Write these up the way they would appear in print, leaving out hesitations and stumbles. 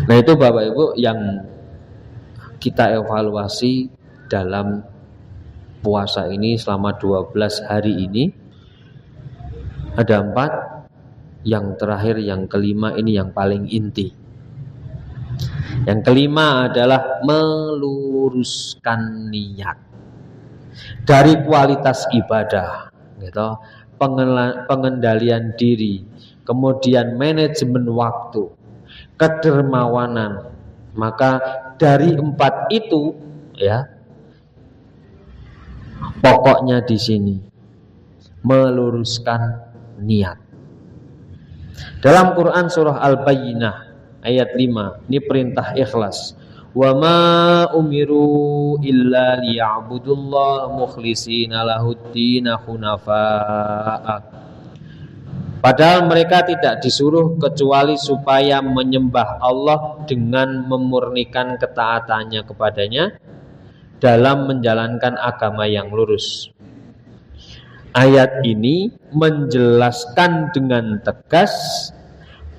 Nah itu Bapak Ibu yang kita evaluasi dalam puasa ini selama 12 hari ini. Ada 4, yang terakhir yang kelima ini yang paling inti. Yang kelima adalah meluruskan niat. Dari kualitas ibadah, gitu, pengendalian diri, kemudian manajemen waktu, kedermawanan. Maka dari 4 itu ya, pokoknya di sini meluruskan niat. Dalam Quran surah Al-Bayyinah ayat 5, ini perintah ikhlas. Wa ma umiru illa liya'budullaha mukhlishina lahuddin hunafa'a. Padahal mereka tidak disuruh kecuali supaya menyembah Allah dengan memurnikan ketaatannya kepadanya dalam menjalankan agama yang lurus. Ayat ini menjelaskan dengan tegas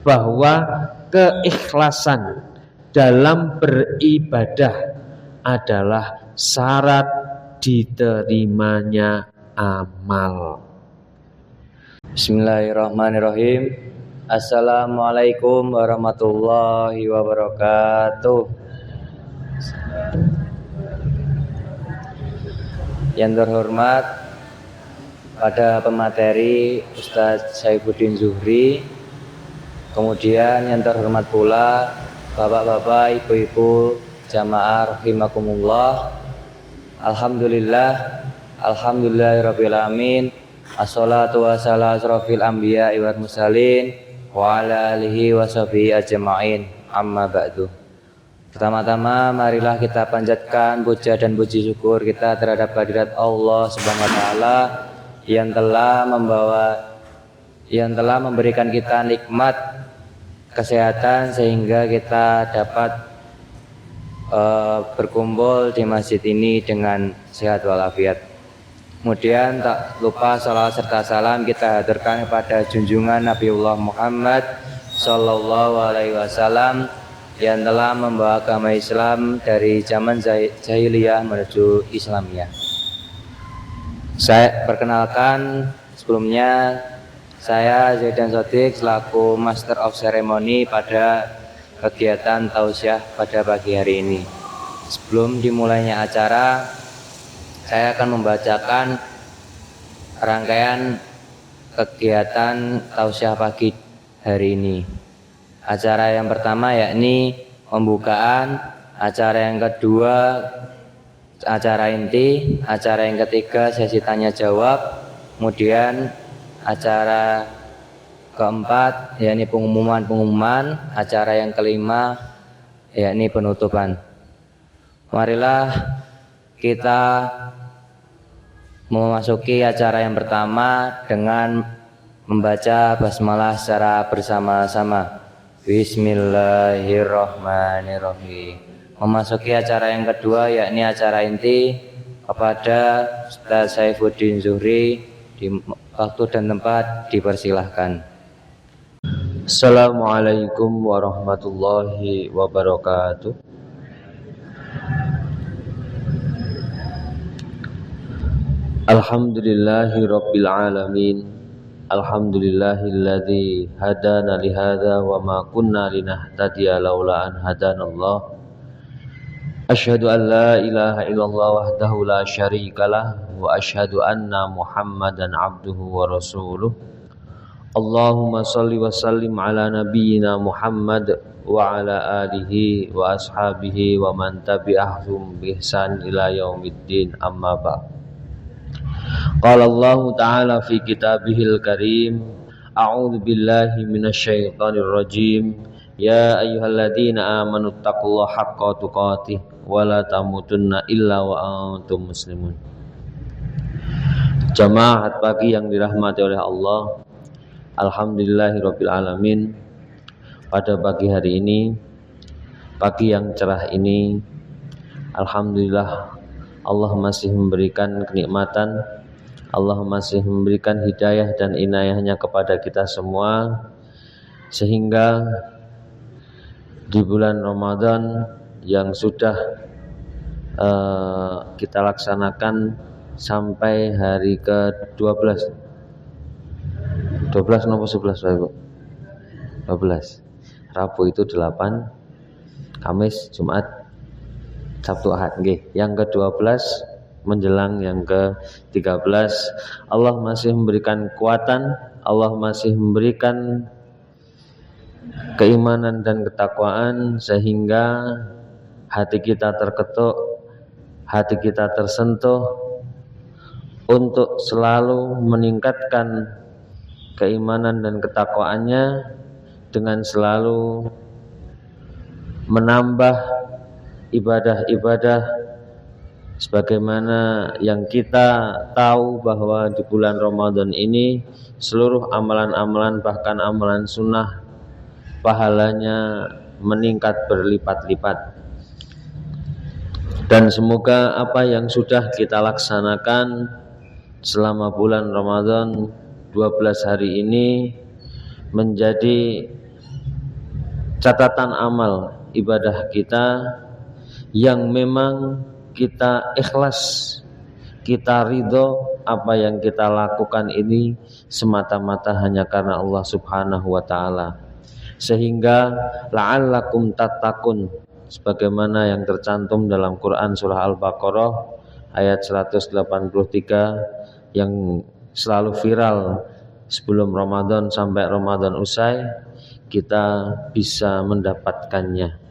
bahwa keikhlasan dalam beribadah adalah syarat diterimanya amal. Bismillahirrahmanirrahim. Assalamualaikum warahmatullahi wabarakatuh. Yang terhormat pada pemateri Ustadz Saifuddin Zuhri, kemudian yang terhormat pula bapak-bapak, ibu-ibu, jamaah rahimakumullah. Alhamdulillahirabbil alamin. Assalatu wassalamu asrofil anbiya wal mursalin wa ala alihi washabihi ajma'in. Amma ba'du. Pertama-tama marilah kita panjatkan puja dan puji syukur kita terhadap kehadirat Allah Subhanahu wa taala yang telah memberikan kita nikmat kesehatan sehingga kita dapat berkumpul di masjid ini dengan sehat walafiat. Kemudian tak lupa salawat serta salam kita haturkan kepada junjungan Nabiullah Muhammad Sallallahu Alaihi Wasallam yang telah membawa agama Islam dari zaman jahiliyah menuju Islamiyah. Saya perkenalkan sebelumnya, saya Zaidan Sodik selaku Master of Ceremony pada kegiatan tausiah pada pagi hari ini. Sebelum dimulainya acara, saya akan membacakan rangkaian kegiatan tausiah pagi hari ini. Acara yang pertama yakni pembukaan, acara yang kedua acara inti, acara yang ketiga sesi tanya jawab, kemudian acara keempat yakni pengumuman, acara yang kelima yakni penutupan. Marilah kita memasuki acara yang pertama dengan membaca basmalah secara bersama-sama. Bismillahirrahmanirrahim. Memasuki acara yang kedua yakni acara inti kepada Ustaz Saifuddin Zuhri. Di waktu dan tempat dipersilahkan. Assalamualaikum warahmatullahi wabarakatuh. Alhamdulillahi rabbil alamin. Alhamdulillahilladzi hadana lihada wa ma kunna linahtadiya laula an hadanallah. Asyhadu an la ilaha illallah wahdahu la syarikalah wa asyhadu anna Muhammadan abduhu wa rasuluh. Allahumma shalli wa sallim ala nabiyyina Muhammad wa ala alihi wa ashabihi wa man tabi'ahum bi ihsan ila yaumiddin, amma ba'd. Qala Allah ta'ala fi kitabihil karim, a'udzu billahi minasyaitonir rajim. Ya ayyuhalladzina amanu taqullaha haqqa tuqatih wa la tamutunna illa wa antum muslimun. Jamaah pagi yang dirahmati oleh Allah, alhamdulillahirabbil alamin. Pada pagi hari ini, pagi yang cerah ini, alhamdulillah Allah masih memberikan kenikmatan, Allah masih memberikan hidayah dan inayahnya kepada kita semua, sehingga di bulan Ramadan yang sudah kita laksanakan sampai hari ke-12. 12 nomor 11 Pak Ibu. 12. Rabu itu 8, Kamis, Jumat, Sabtu, Ahad. Nggih. Yang ke-12 menjelang yang ke-13, Allah masih memberikan kekuatan, Allah masih memberikan keimanan dan ketakwaan sehingga hati kita terketuk, hati kita tersentuh untuk selalu meningkatkan keimanan dan ketakwaannya dengan selalu menambah ibadah-ibadah sebagaimana yang kita tahu bahwa di bulan Ramadan ini seluruh amalan-amalan bahkan amalan sunnah pahalanya meningkat berlipat-lipat. Dan semoga apa yang sudah kita laksanakan selama bulan Ramadan 12 hari ini menjadi catatan amal ibadah kita yang memang kita ikhlas, kita ridho apa yang kita lakukan ini semata-mata hanya karena Allah Subhanahu wa taala. Sehingga la'allakum tattaqun sebagaimana yang tercantum dalam Quran surah Al-Baqarah ayat 183 yang selalu viral sebelum Ramadan sampai Ramadan usai, kita bisa mendapatkannya.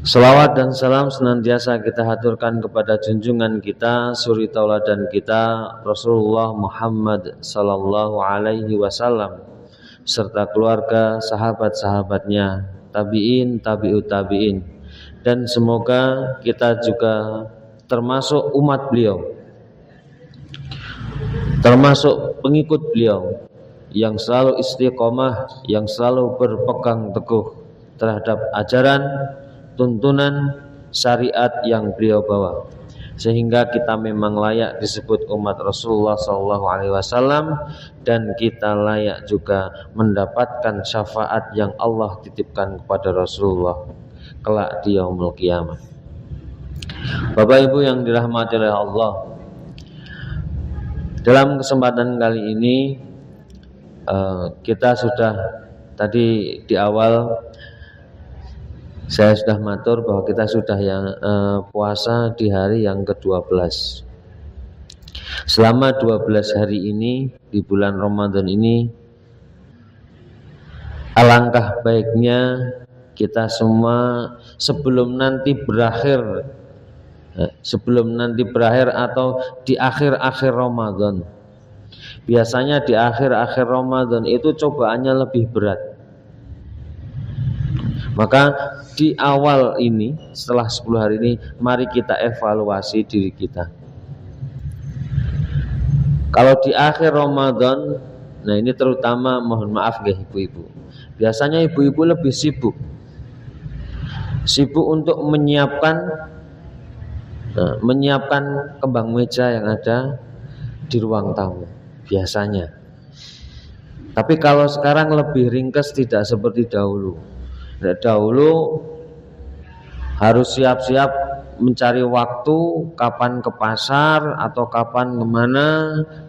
Salawat dan salam senantiasa kita haturkan kepada junjungan kita, suri tauladan kita, Rasulullah Muhammad sallallahu alaihi wasallam, serta keluarga, sahabat-sahabatnya, tabi'in, tabi'ut tabi'in, dan semoga kita juga termasuk umat beliau, termasuk pengikut beliau yang selalu istiqomah, yang selalu berpegang teguh terhadap ajaran, tuntunan, syariat yang beliau bawa, sehingga kita memang layak disebut umat Rasulullah SAW dan kita layak juga mendapatkan syafaat yang Allah titipkan kepada Rasulullah kelak di yaumul qiyamah. Bapak Ibu yang dirahmati oleh Allah, dalam kesempatan kali ini kita sudah tadi di awal saya sudah matur bahwa kita sudah yang puasa di hari yang ke-12. Selama 12 hari ini di bulan Ramadan ini, alangkah baiknya kita semua sebelum nanti berakhir atau di akhir-akhir Ramadan. Biasanya di akhir-akhir Ramadan itu cobaannya lebih berat. Maka di awal ini, setelah 10 hari ini, mari kita evaluasi diri kita. Kalau di akhir Ramadan, nah ini terutama mohon maaf ya ibu-ibu, biasanya ibu-ibu lebih sibuk untuk menyiapkan kembang meja yang ada di ruang tamu biasanya. Tapi kalau sekarang lebih ringkes, tidak seperti dahulu. Dahulu harus siap-siap mencari waktu kapan ke pasar atau kapan kemana,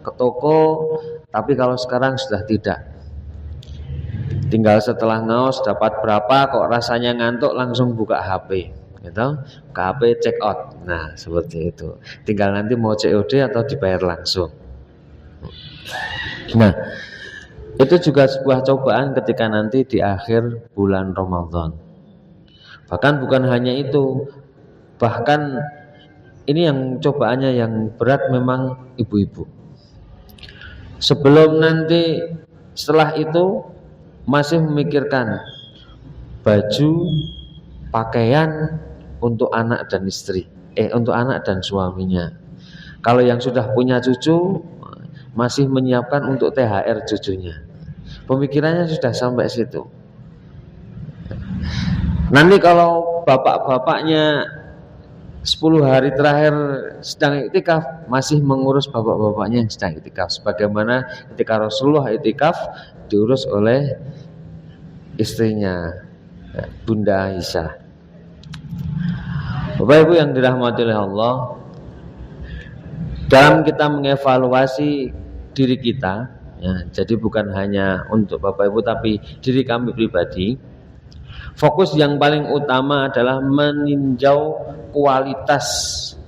ke toko. Tapi kalau sekarang sudah tidak. Tinggal setelah ngaos dapat berapa, kok rasanya ngantuk langsung buka HP, gitu. Buka HP check out. Nah seperti itu. Tinggal nanti mau COD atau dibayar langsung. Nah itu juga sebuah cobaan ketika nanti di akhir bulan Ramadan. Bahkan bukan hanya itu, bahkan ini yang cobaannya yang berat memang ibu-ibu. Sebelum nanti setelah itu masih memikirkan baju, pakaian untuk anak dan istri, untuk anak dan suaminya. Kalau yang sudah punya cucu masih menyiapkan untuk THR cucunya. Pemikirannya sudah sampai situ. Nanti kalau bapak-bapaknya 10 hari terakhir sedang iktikaf, masih mengurus bapak-bapaknya yang sedang iktikaf. Sebagaimana ketika Rasulullah iktikaf diurus oleh istrinya. Bunda Aisyah. Bapak Ibu yang dirahmati oleh Allah, dalam kita mengevaluasi diri kita, ya, jadi bukan hanya untuk Bapak Ibu tapi diri kami pribadi, fokus yang paling utama adalah meninjau kualitas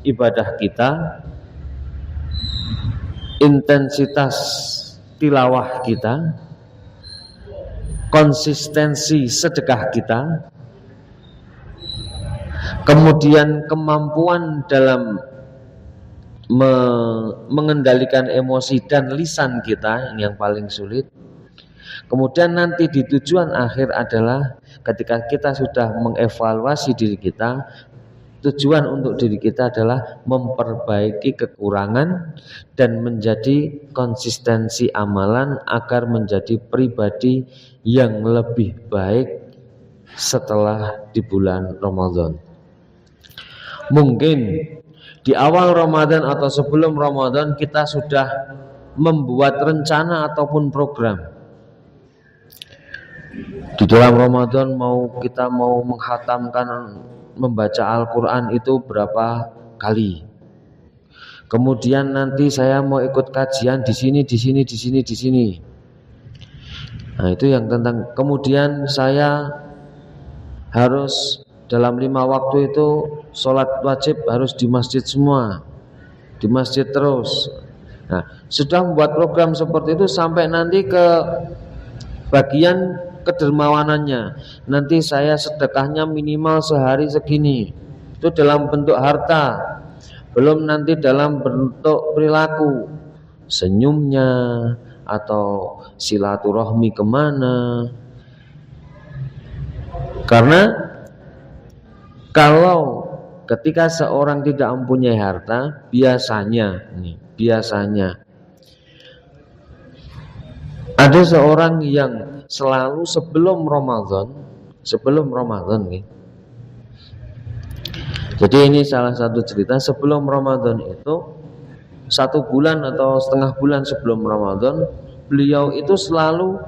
ibadah kita, intensitas tilawah kita, konsistensi sedekah kita, kemudian kemampuan dalam mengendalikan emosi dan lisan kita yang paling sulit. Kemudian nanti di tujuan akhir adalah ketika kita sudah mengevaluasi diri kita, tujuan untuk diri kita adalah memperbaiki kekurangan dan menjadi konsistensi amalan agar menjadi pribadi yang lebih baik setelah di bulan Ramadan. Mungkin di awal Ramadan atau sebelum Ramadan kita sudah membuat rencana ataupun program. Di dalam Ramadan kita mau menghatamkan membaca Al-Quran itu berapa kali. Kemudian nanti saya mau ikut kajian di sini. Nah, itu yang tentang. Kemudian saya harus dalam 5 waktu itu sholat wajib harus di masjid semua, di masjid terus. Nah, sudah membuat program seperti itu sampai nanti ke bagian kedermawanannya. Nanti saya sedekahnya minimal sehari segini. Itu dalam bentuk harta. Belum nanti dalam bentuk perilaku, senyumnya atau silaturahmi kemana. Karena kalau ketika seorang tidak mempunyai harta, biasanya ada seorang yang selalu sebelum Ramadan nih. Jadi ini salah satu cerita, sebelum Ramadan itu 1 bulan atau setengah bulan sebelum Ramadan, beliau itu selalu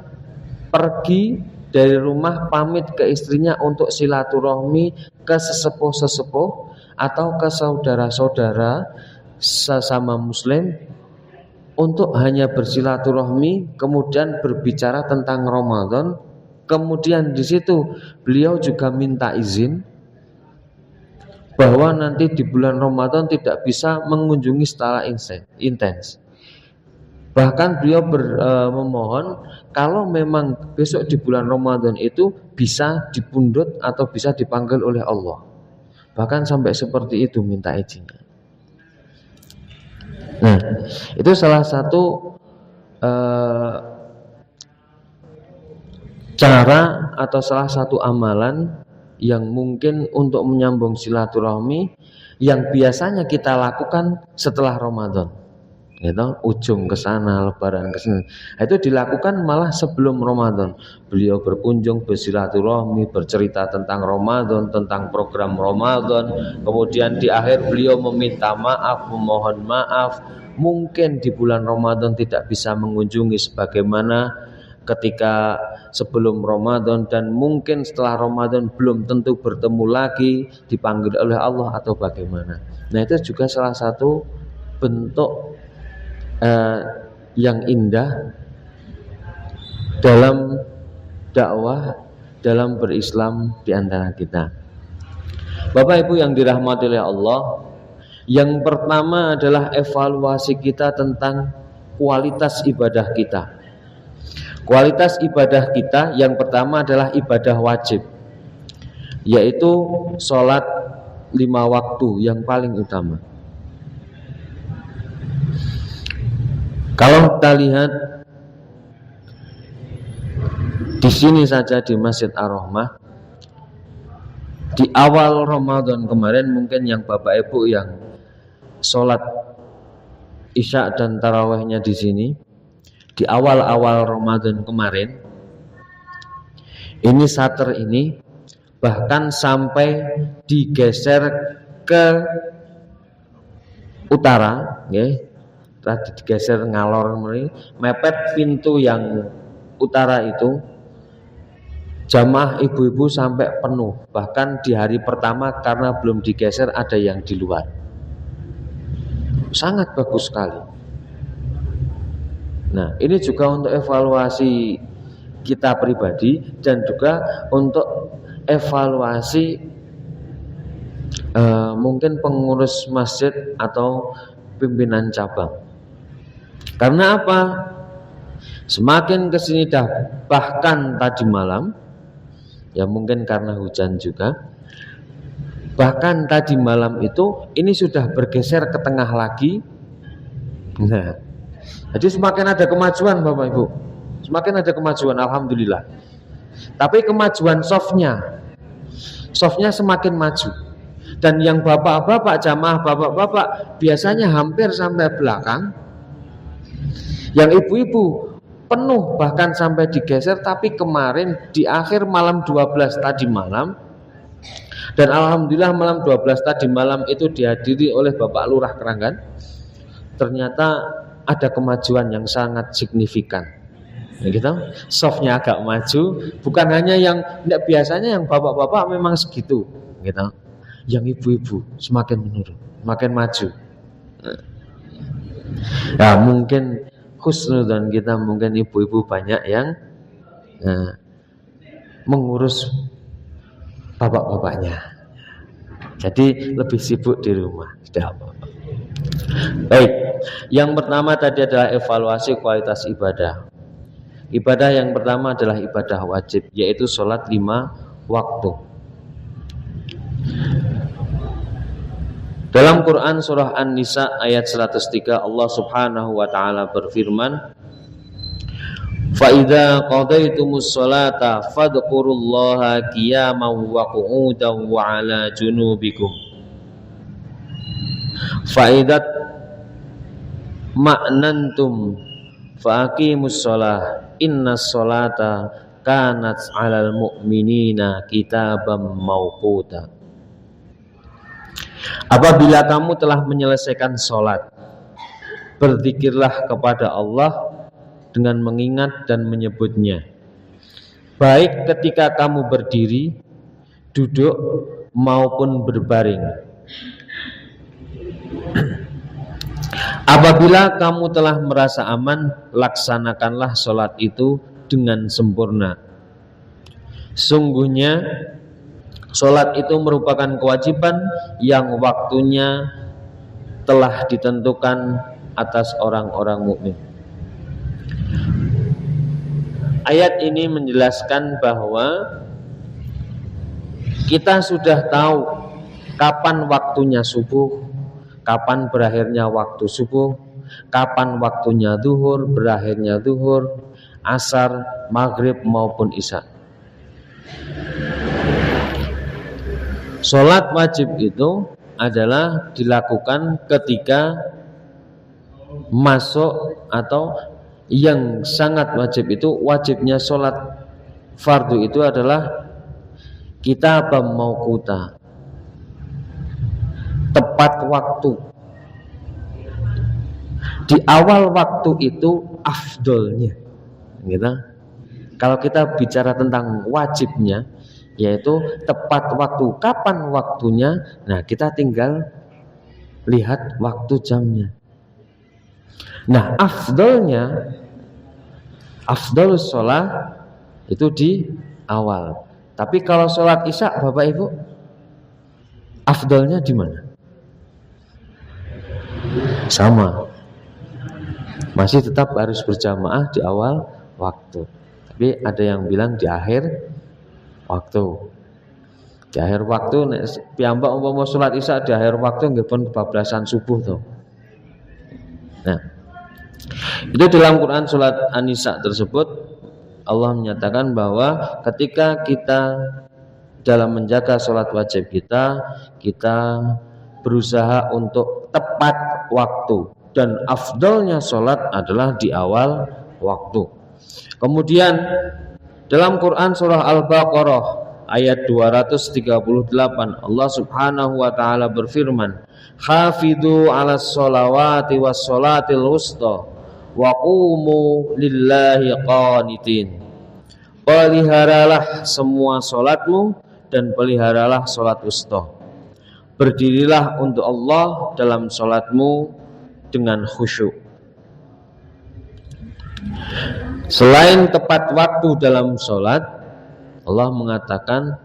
pergi dari rumah pamit ke istrinya untuk silaturahmi ke sesepuh-sesepuh atau ke saudara-saudara sesama muslim, untuk hanya bersilaturahmi, kemudian berbicara tentang Ramadan. Kemudian di situ beliau juga minta izin bahwa nanti di bulan Ramadan tidak bisa mengunjungi secara intens. Bahkan beliau memohon kalau memang besok di bulan Ramadan itu bisa dipundhut atau bisa dipanggil oleh Allah. Bahkan sampai seperti itu minta izinnya. Nah, itu salah satu cara atau salah satu amalan yang mungkin untuk menyambung silaturahmi yang biasanya kita lakukan setelah Ramadan. Gitu, ujung ke sana, lebaran ke sini. Itu dilakukan malah sebelum Ramadan. Beliau berkunjung, bersilaturahmi, bercerita tentang Ramadan, tentang program Ramadan. Kemudian di akhir beliau meminta maaf, memohon maaf. Mungkin di bulan Ramadan tidak bisa mengunjungi sebagaimana ketika sebelum Ramadan, dan mungkin setelah Ramadan belum tentu bertemu lagi, dipanggil oleh Allah atau bagaimana. Nah, itu juga salah satu bentuk yang indah dalam dakwah, dalam berislam di antara kita. Bapak Ibu yang dirahmati oleh Allah, yang pertama adalah evaluasi kita tentang kualitas ibadah kita. Kualitas ibadah kita yang pertama adalah ibadah wajib, yaitu sholat 5 waktu yang paling utama. Kalau kita lihat di sini saja di Masjid Ar-Rahmah, di awal Ramadan kemarin, mungkin yang Bapak Ibu yang sholat Isya dan tarawihnya di sini di awal-awal Ramadan kemarin, ini sater ini bahkan sampai digeser ke utara, ya. Digeser ngalor mepet pintu yang utara itu, jamaah ibu-ibu sampai penuh, bahkan di hari pertama karena belum digeser ada yang di luar. Sangat bagus sekali. Nah, ini juga untuk evaluasi kita pribadi dan juga untuk evaluasi mungkin pengurus masjid atau pimpinan cabang. Karena apa? Semakin kesini bahkan tadi malam, ya mungkin karena hujan juga, bahkan tadi malam itu ini sudah bergeser ke tengah lagi. Nah, jadi semakin ada kemajuan Bapak Ibu, semakin ada kemajuan, alhamdulillah. Tapi kemajuan softnya semakin maju. Dan yang bapak-bapak jamaah bapak-bapak biasanya hampir sampai belakang. Yang ibu-ibu penuh bahkan sampai digeser. Tapi kemarin di akhir malam 12 tadi malam, dan alhamdulillah malam 12 tadi malam itu dihadiri oleh Bapak Lurah Keranggan, ternyata ada kemajuan yang sangat signifikan. Ya gitu, softnya agak maju, bukan hanya yang tidak biasanya yang bapak-bapak memang segitu, gitu. Yang ibu-ibu semakin menurun, semakin maju. Nah, mungkin husnudzon kita, mungkin ibu-ibu banyak yang mengurus bapak-bapaknya, jadi lebih sibuk di rumah. Tidak apa-apa. Baik, yang pertama tadi adalah evaluasi kualitas ibadah. Ibadah yang pertama adalah ibadah wajib, yaitu sholat 5 waktu. Dalam Quran surah An-Nisa ayat 103 Allah Subhanahu wa taala berfirman, "Fa idza qadaytumus sholata fadhkurullaha qiyaman wa qu'udan wa 'ala junubikum. Fa idza ma'nantum fa aqimus shalah innas sholata kanat 'alal mu'minina kitaban mauquta." Apabila kamu telah menyelesaikan sholat, berzikirlah kepada Allah dengan mengingat dan menyebutnya, baik ketika kamu berdiri, duduk maupun berbaring. Apabila kamu telah merasa aman, laksanakanlah sholat itu dengan sempurna. Sungguhnya sholat itu merupakan kewajiban yang waktunya telah ditentukan atas orang-orang mukmin. Ayat ini menjelaskan bahwa kita sudah tahu kapan waktunya subuh, kapan berakhirnya waktu subuh, kapan waktunya zuhur, berakhirnya zuhur, asar, maghrib maupun isya. Sholat wajib itu adalah dilakukan ketika masuk, atau yang sangat wajib itu, wajibnya sholat fardu itu adalah kitabam mauquta, tepat waktu. Di awal waktu itu afdolnya, gitu. Kalau kita bicara tentang wajibnya, yaitu tepat waktu, kapan waktunya, nah kita tinggal lihat waktu jamnya. Nah, afdolus sholat itu di awal. Tapi kalau sholat isya, Bapak Ibu, afdolnya di mana? Sama, masih tetap harus berjamaah di awal waktu. Tapi ada yang bilang di akhir waktu. Di akhir waktu piyambak umpama salat isya di akhir waktu nggih pun kebablasan subuh to. Nah, itu dalam Quran surat An-Nisa tersebut Allah menyatakan bahwa ketika kita dalam menjaga salat wajib kita berusaha untuk tepat waktu, dan afdalnya salat adalah di awal waktu. Kemudian dalam Quran surah Al-Baqarah ayat 238 Allah Subhanahu wa taala berfirman, "Hafidhu 'alas sholawati was sholatil wusta wa qumu lillahi qanitin." peliharalah semua solatmu dan peliharalah solat wusta. Berdirilah untuk Allah dalam solatmu dengan khusyuk. Selain tepat waktu dalam solat, Allah mengatakan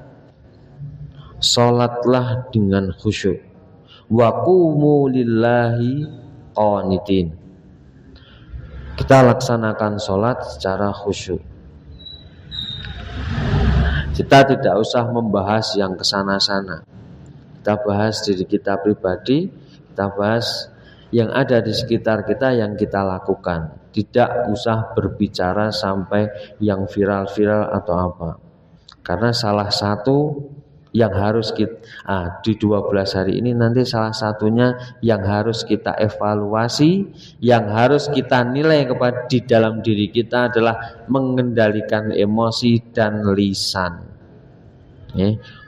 solatlah dengan khusyuk. Wa qumu lillahi qanitin. Kita laksanakan solat secara khusyuk. Kita tidak usah membahas yang kesana-sana. Kita bahas diri kita pribadi, kita bahas yang ada di sekitar kita yang kita lakukan. Tidak usah berbicara sampai yang viral-viral atau apa. Karena salah satu yang harus kita di 12 hari ini nanti salah satunya yang harus kita evaluasi, yang harus kita nilai kepada di dalam diri kita adalah mengendalikan emosi dan lisan.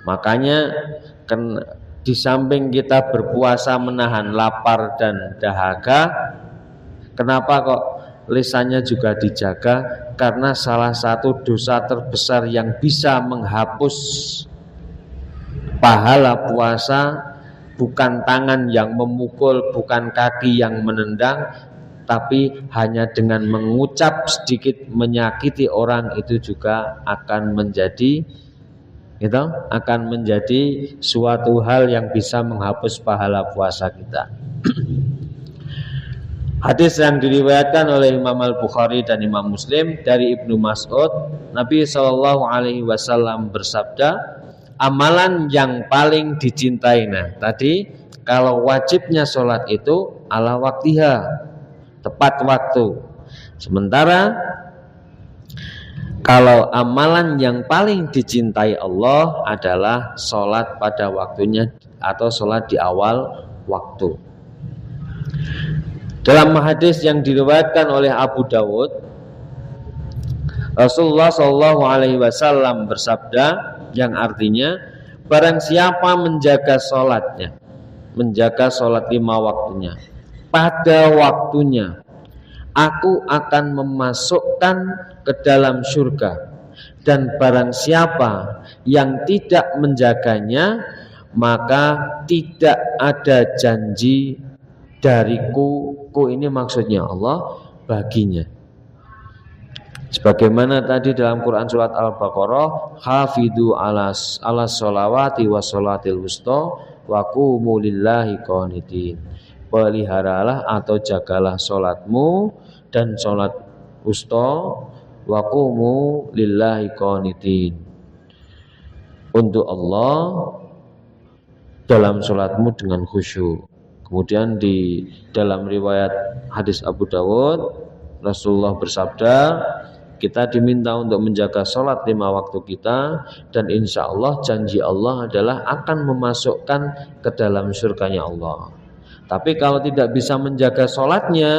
Makanya di samping kita berpuasa menahan lapar dan dahaga, kenapa kok lisannya juga dijaga? Karena salah satu dosa terbesar yang bisa menghapus pahala puasa bukan tangan yang memukul, bukan kaki yang menendang, tapi hanya dengan mengucap sedikit menyakiti orang itu juga akan menjadi suatu hal yang bisa menghapus pahala puasa kita. Hadis yang diriwayatkan oleh Imam Al-Bukhari dan Imam Muslim dari Ibnu Mas'ud, Nabi SAW bersabda, amalan yang paling dicintai. Nah, tadi kalau wajibnya sholat itu ala waktiha, tepat waktu. Sementara kalau amalan yang paling dicintai Allah adalah sholat pada waktunya atau sholat di awal waktu. Dalam hadis yang diriwayatkan oleh Abu Dawud, Rasulullah SAW bersabda, yang artinya barang siapa menjaga sholatnya, menjaga sholat 5 waktunya pada waktunya, aku akan memasukkan ke dalam surga. Dan barang siapa yang tidak menjaganya, maka tidak ada janji dariku, ini maksudnya Allah, baginya. Sebagaimana tadi dalam Quran surat Al-Baqarah, hafidhu ala sholawati wa sholatil wusta wa qumu lillahi qanitin. Peliharalah atau jagalah sholatmu dan sholat wusta wa qumu lillahi qanitin. Untuk Allah dalam sholatmu dengan khusyuk. Kemudian di dalam riwayat hadis Abu Dawud, Rasulullah bersabda, kita diminta untuk menjaga sholat 5 waktu kita, dan insya Allah janji Allah adalah akan memasukkan ke dalam surganya Allah. Tapi kalau tidak bisa menjaga sholatnya,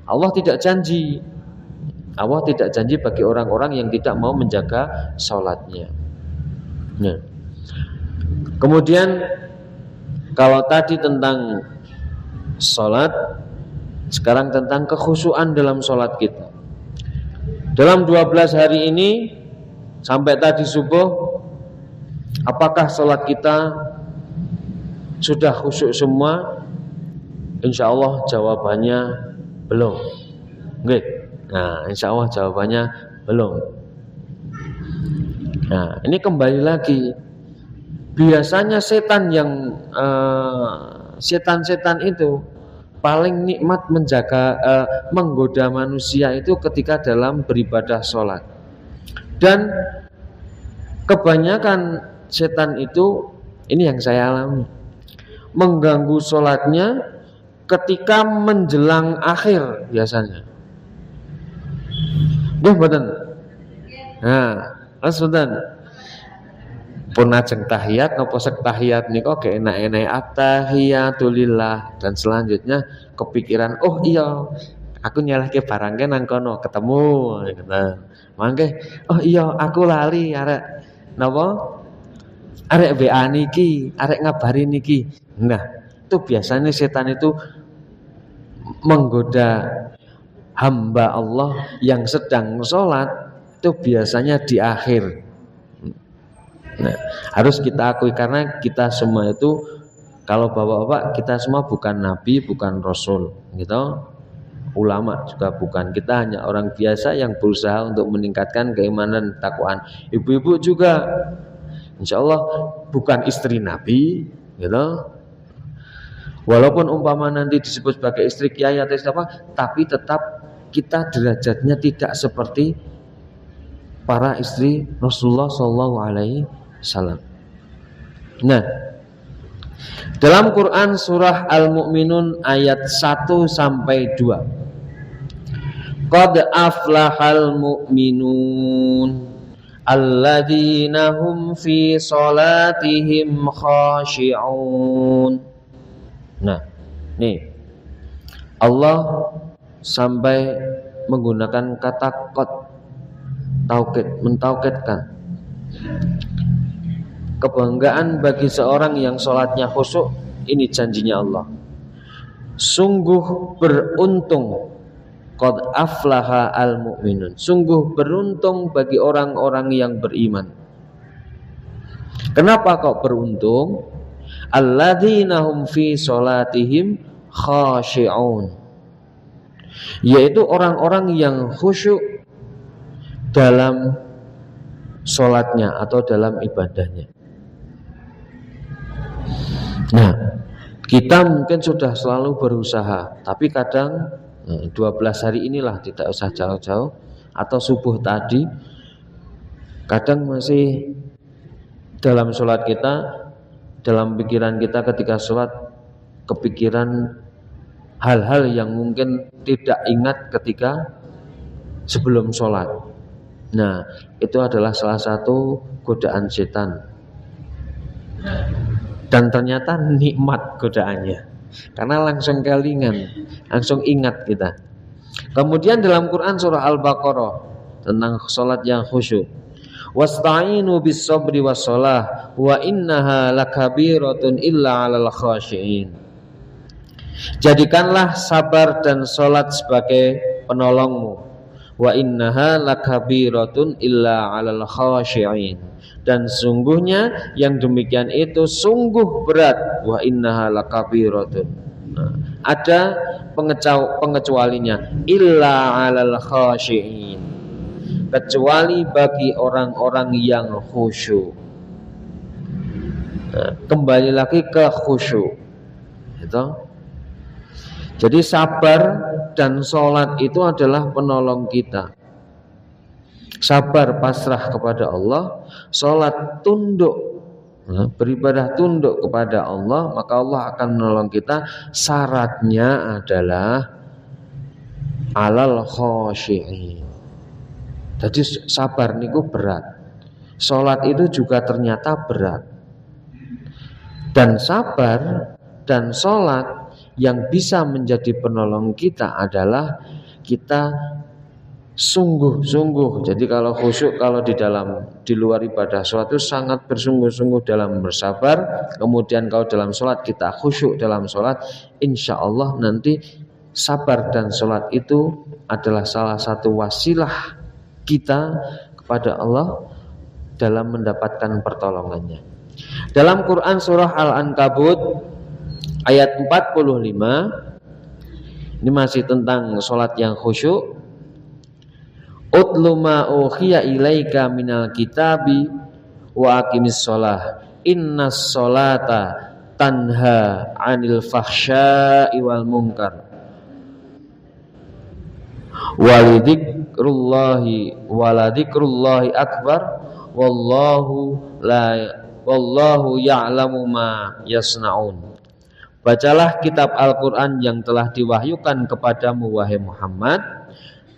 Allah tidak janji. Allah tidak janji bagi orang-orang yang tidak mau menjaga sholatnya. Nah. Kemudian kalau tadi tentang sholat, sekarang tentang kekhusyuan dalam sholat kita. Dalam 12 hari ini sampai tadi subuh, apakah sholat kita sudah khusyuk semua? Insya Allah jawabannya belum. Nggih. Nah, insya Allah jawabannya belum. Nah, ini kembali lagi. Biasanya setan yang setan-setan itu paling nikmat menggoda manusia itu ketika dalam beribadah sholat. Dan kebanyakan setan itu, ini yang saya alami, mengganggu sholatnya ketika menjelang akhir biasanya. Betul. Nah, betul. Pun ajeng tahiyat nopo sek tahiyat niku ge enak-enak at-tahiyatulillah, dan selanjutnya kepikiran, oh iya aku nyalahke barangke nang kono ketemu gitu. Mangke oh iya aku lali arek napa arek WA niki, arek ngabari niki. Nah, itu biasanya setan itu menggoda hamba Allah yang sedang sholat itu biasanya di akhir. Nah, harus kita akui karena kita semua itu, kalau bapak-bapak, kita semua bukan nabi, bukan rasul, gitu. Ulama juga bukan. Kita hanya orang biasa yang berusaha untuk meningkatkan keimanan takwaan. Ibu-ibu juga, insya Allah bukan istri nabi, gitu. Walaupun umpama nanti disebut sebagai istri kiai atau apa, tapi tetap kita derajatnya tidak seperti para istri Rasulullah SAW. Nah, dalam Quran surah Al-Mu'minun ayat 1 sampai 2. Qad aflahal mu'minun alladzina hum fi salatihim khashi'un. Nah, nih Allah sampai menggunakan kata qad, taukid, mentaukidkan kebanggaan bagi seorang yang sholatnya khusyuk. Ini janjinya Allah, sungguh beruntung, qad aflaha al mu'minun, sungguh beruntung bagi orang-orang yang beriman. Kenapa kok beruntung? Alladzina hum fi sholatihim khashi'un, yaitu orang-orang yang khusyuk dalam sholatnya atau dalam ibadahnya. Nah, kita mungkin sudah selalu berusaha, tapi kadang 12 hari inilah, tidak usah jauh-jauh, atau subuh tadi, kadang masih dalam sholat kita, dalam pikiran kita ketika sholat, kepikiran hal-hal yang mungkin tidak ingat ketika sebelum sholat. Nah, itu adalah salah satu godaan setan, dan ternyata nikmat godaannya, karena langsung kelingan, langsung ingat kita. Kemudian dalam Quran surah Al-Baqarah tentang sholat yang khusyuk, wasta'inu bis sabri was shalah wa innaha lakabiratun illa 'alal khashiin. Jadikanlah sabar dan sholat sebagai penolongmu. Wa innaha lakabiratun illa 'alal khashiin. Dan sungguhnya yang demikian itu sungguh berat. Wa innaha lakabiratun. Nah, ada pengecualinya, illa 'alal khashiin, kecuali bagi orang-orang yang khusyuk. Nah, kembali lagi ke khusyuk, gitu. Jadi sabar dan sholat itu adalah penolong kita. Sabar pasrah kepada Allah, sholat tunduk, beribadah tunduk kepada Allah, maka Allah akan menolong kita. Syaratnya adalah alal khashi'in. Jadi sabar niku berat, sholat itu juga ternyata berat. Dan sabar dan sholat yang bisa menjadi penolong kita adalah kita sungguh-sungguh. Jadi kalau khusyuk, kalau di luar ibadah sholat itu sangat bersungguh-sungguh dalam bersabar. Kemudian kalau dalam sholat kita khusyuk dalam sholat, insya Allah nanti sabar dan sholat itu adalah salah satu wasilah kita kepada Allah dalam mendapatkan pertolongannya. Dalam Quran surah Al-Ankabut ayat 45, ini masih tentang sholat yang khusyuk. Utlu ma uhiya ilaika minal kitabi wa aqimis sholah innas sholata tanha anil fahsya'i wal munkar waladikrullahi akbar wallahu ya'lamu ma yasna'un. Bacalah kitab Al-Quran yang telah diwahyukan kepadamu wahai Muhammad,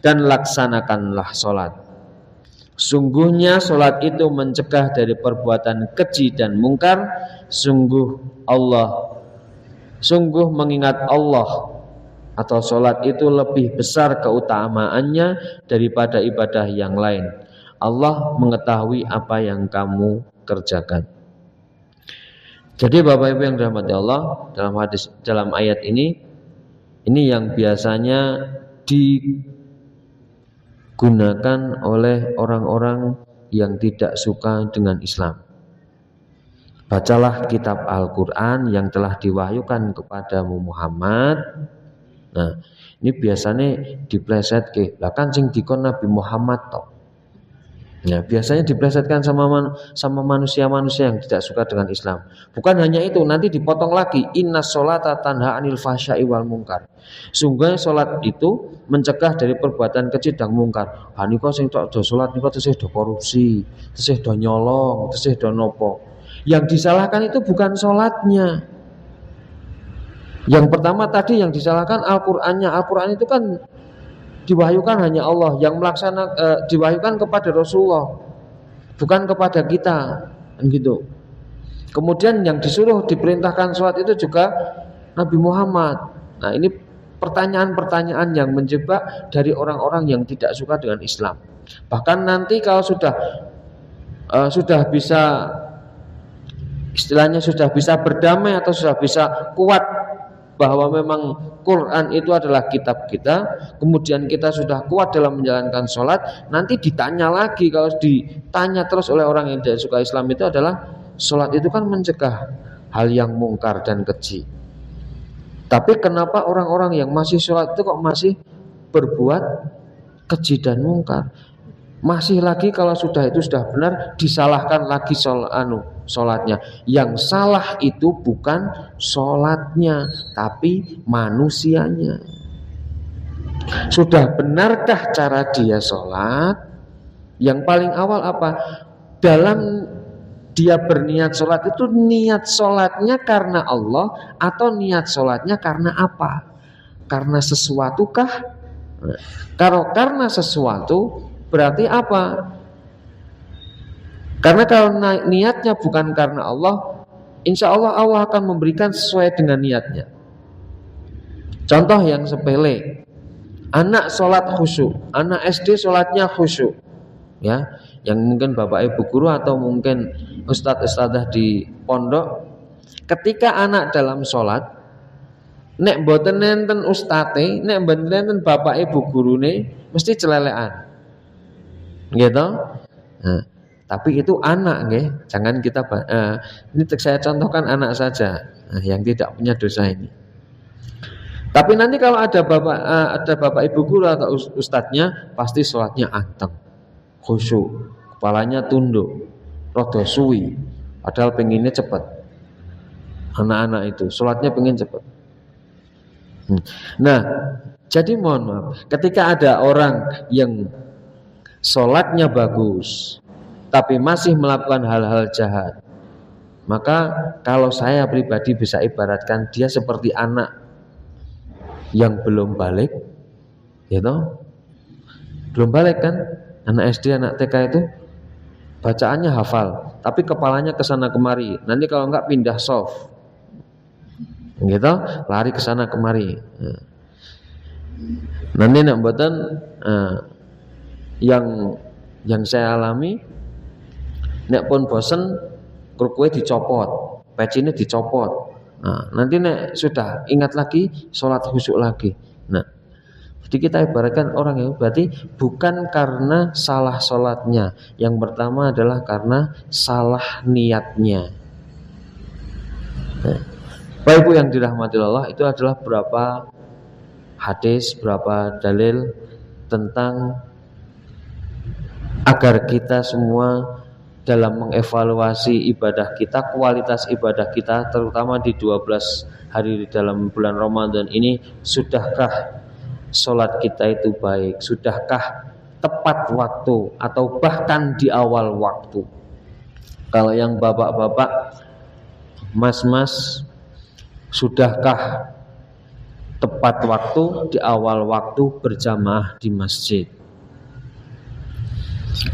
dan laksanakanlah sholat. Sungguhnya sholat itu mencegah dari perbuatan keji dan mungkar. Sungguh mengingat Allah atau sholat itu lebih besar keutamaannya daripada ibadah yang lain. Allah mengetahui apa yang kamu kerjakan. Jadi Bapak Ibu yang dirahmati Allah, dalam ayat ini yang biasanya gunakan oleh orang-orang yang tidak suka dengan Islam. Bacalah kitab Al-Quran yang telah diwahyukan kepadamu Muhammad. Nah, ini biasanya dipleset ke, lah kan sing dikon Nabi Muhammad toh. Nah, biasanya diplesetkan sama manusia-manusia yang tidak suka dengan Islam. Bukan hanya itu, nanti dipotong lagi, innas sholata tanha anil fahsya'i wal munkar. Sungguh salat itu mencegah dari perbuatan keji dan mungkar. Ha nika sing tok do salat nika tesih do korupsi, tesih do nyolong, tesih do nopo. Yang disalahkan itu bukan salatnya. Yang pertama tadi yang disalahkan Al-Qur'annya. Al-Qur'an itu kan diwahyukan hanya Allah, yang diwahyukan kepada Rasulullah, bukan kepada kita, kan gitu. Kemudian yang disuruh diperintahkan sholat itu juga Nabi Muhammad. Nah, ini pertanyaan-pertanyaan yang menjebak dari orang-orang yang tidak suka dengan Islam. Bahkan nanti kalau sudah bisa, istilahnya sudah bisa berdamai atau sudah bisa kuat bahwa memang Quran itu adalah kitab kita, kemudian kita sudah kuat dalam menjalankan sholat, nanti ditanya lagi. Kalau ditanya terus oleh orang yang tidak suka Islam itu adalah sholat itu kan mencegah hal yang mungkar dan keji. Tapi kenapa orang-orang yang masih sholat itu kok masih berbuat keji dan mungkar? Masih lagi kalau sudah benar disalahkan lagi sholatnya. Yang salah itu bukan sholatnya, tapi manusianya. Sudah benarkah cara dia sholat? Yang paling awal apa? Dalam dia berniat sholat itu, niat sholatnya karena Allah atau niat sholatnya karena apa? Karena sesuatu kah? Kalau karena sesuatu berarti apa? Karena kalau niatnya bukan karena Allah, insya Allah Allah akan memberikan sesuai dengan niatnya. Contoh yang sepele, anak sholat khusyuk, anak SD sholatnya khusyuk, ya, yang mungkin bapak ibu guru atau mungkin ustadz-ustadzah di pondok, ketika anak dalam sholat, nek mboten nenten ustate, nek mboten nenten bapak ibu gurune, mesti celelekan. Gitu. Nah, tapi itu anak, nggih. Jangan kita ini saya contohkan anak saja, yang tidak punya dosa ini. Tapi nanti kalau ada bapak ibu guru atau ustadznya, pasti sholatnya anteng, khusyuk, kepalanya tunduk, rada suwi, padahal pengennya cepat. Anak-anak itu sholatnya pengen cepat. Nah, jadi mohon maaf, ketika ada orang yang sholatnya bagus tapi masih melakukan hal-hal jahat, maka kalau saya pribadi bisa ibaratkan dia seperti anak yang belum balik, gitu. Belum balik kan, anak SD, anak TK itu bacaannya hafal tapi kepalanya kesana kemari, nanti kalau enggak pindah soft, gitu, lari kesana kemari. Nanti nak mboten yang saya alami, nek pun bosen krukue dicopot, pecine dicopot. Nah, nanti nek sudah ingat lagi sholat khusyuk lagi. Nah, jadi kita ibaratkan orang yang berarti bukan karena salah sholatnya, yang pertama adalah karena salah niatnya. Nah, Bapak Ibu yang dirahmati Allah, itu adalah berapa hadis, berapa dalil tentang agar kita semua dalam mengevaluasi ibadah kita, kualitas ibadah kita, terutama di 12 hari di dalam bulan Ramadan ini, sudahkah sholat kita itu baik, sudahkah tepat waktu atau bahkan di awal waktu. Kalau yang bapak-bapak, mas-mas, sudahkah tepat waktu di awal waktu berjamaah di masjid.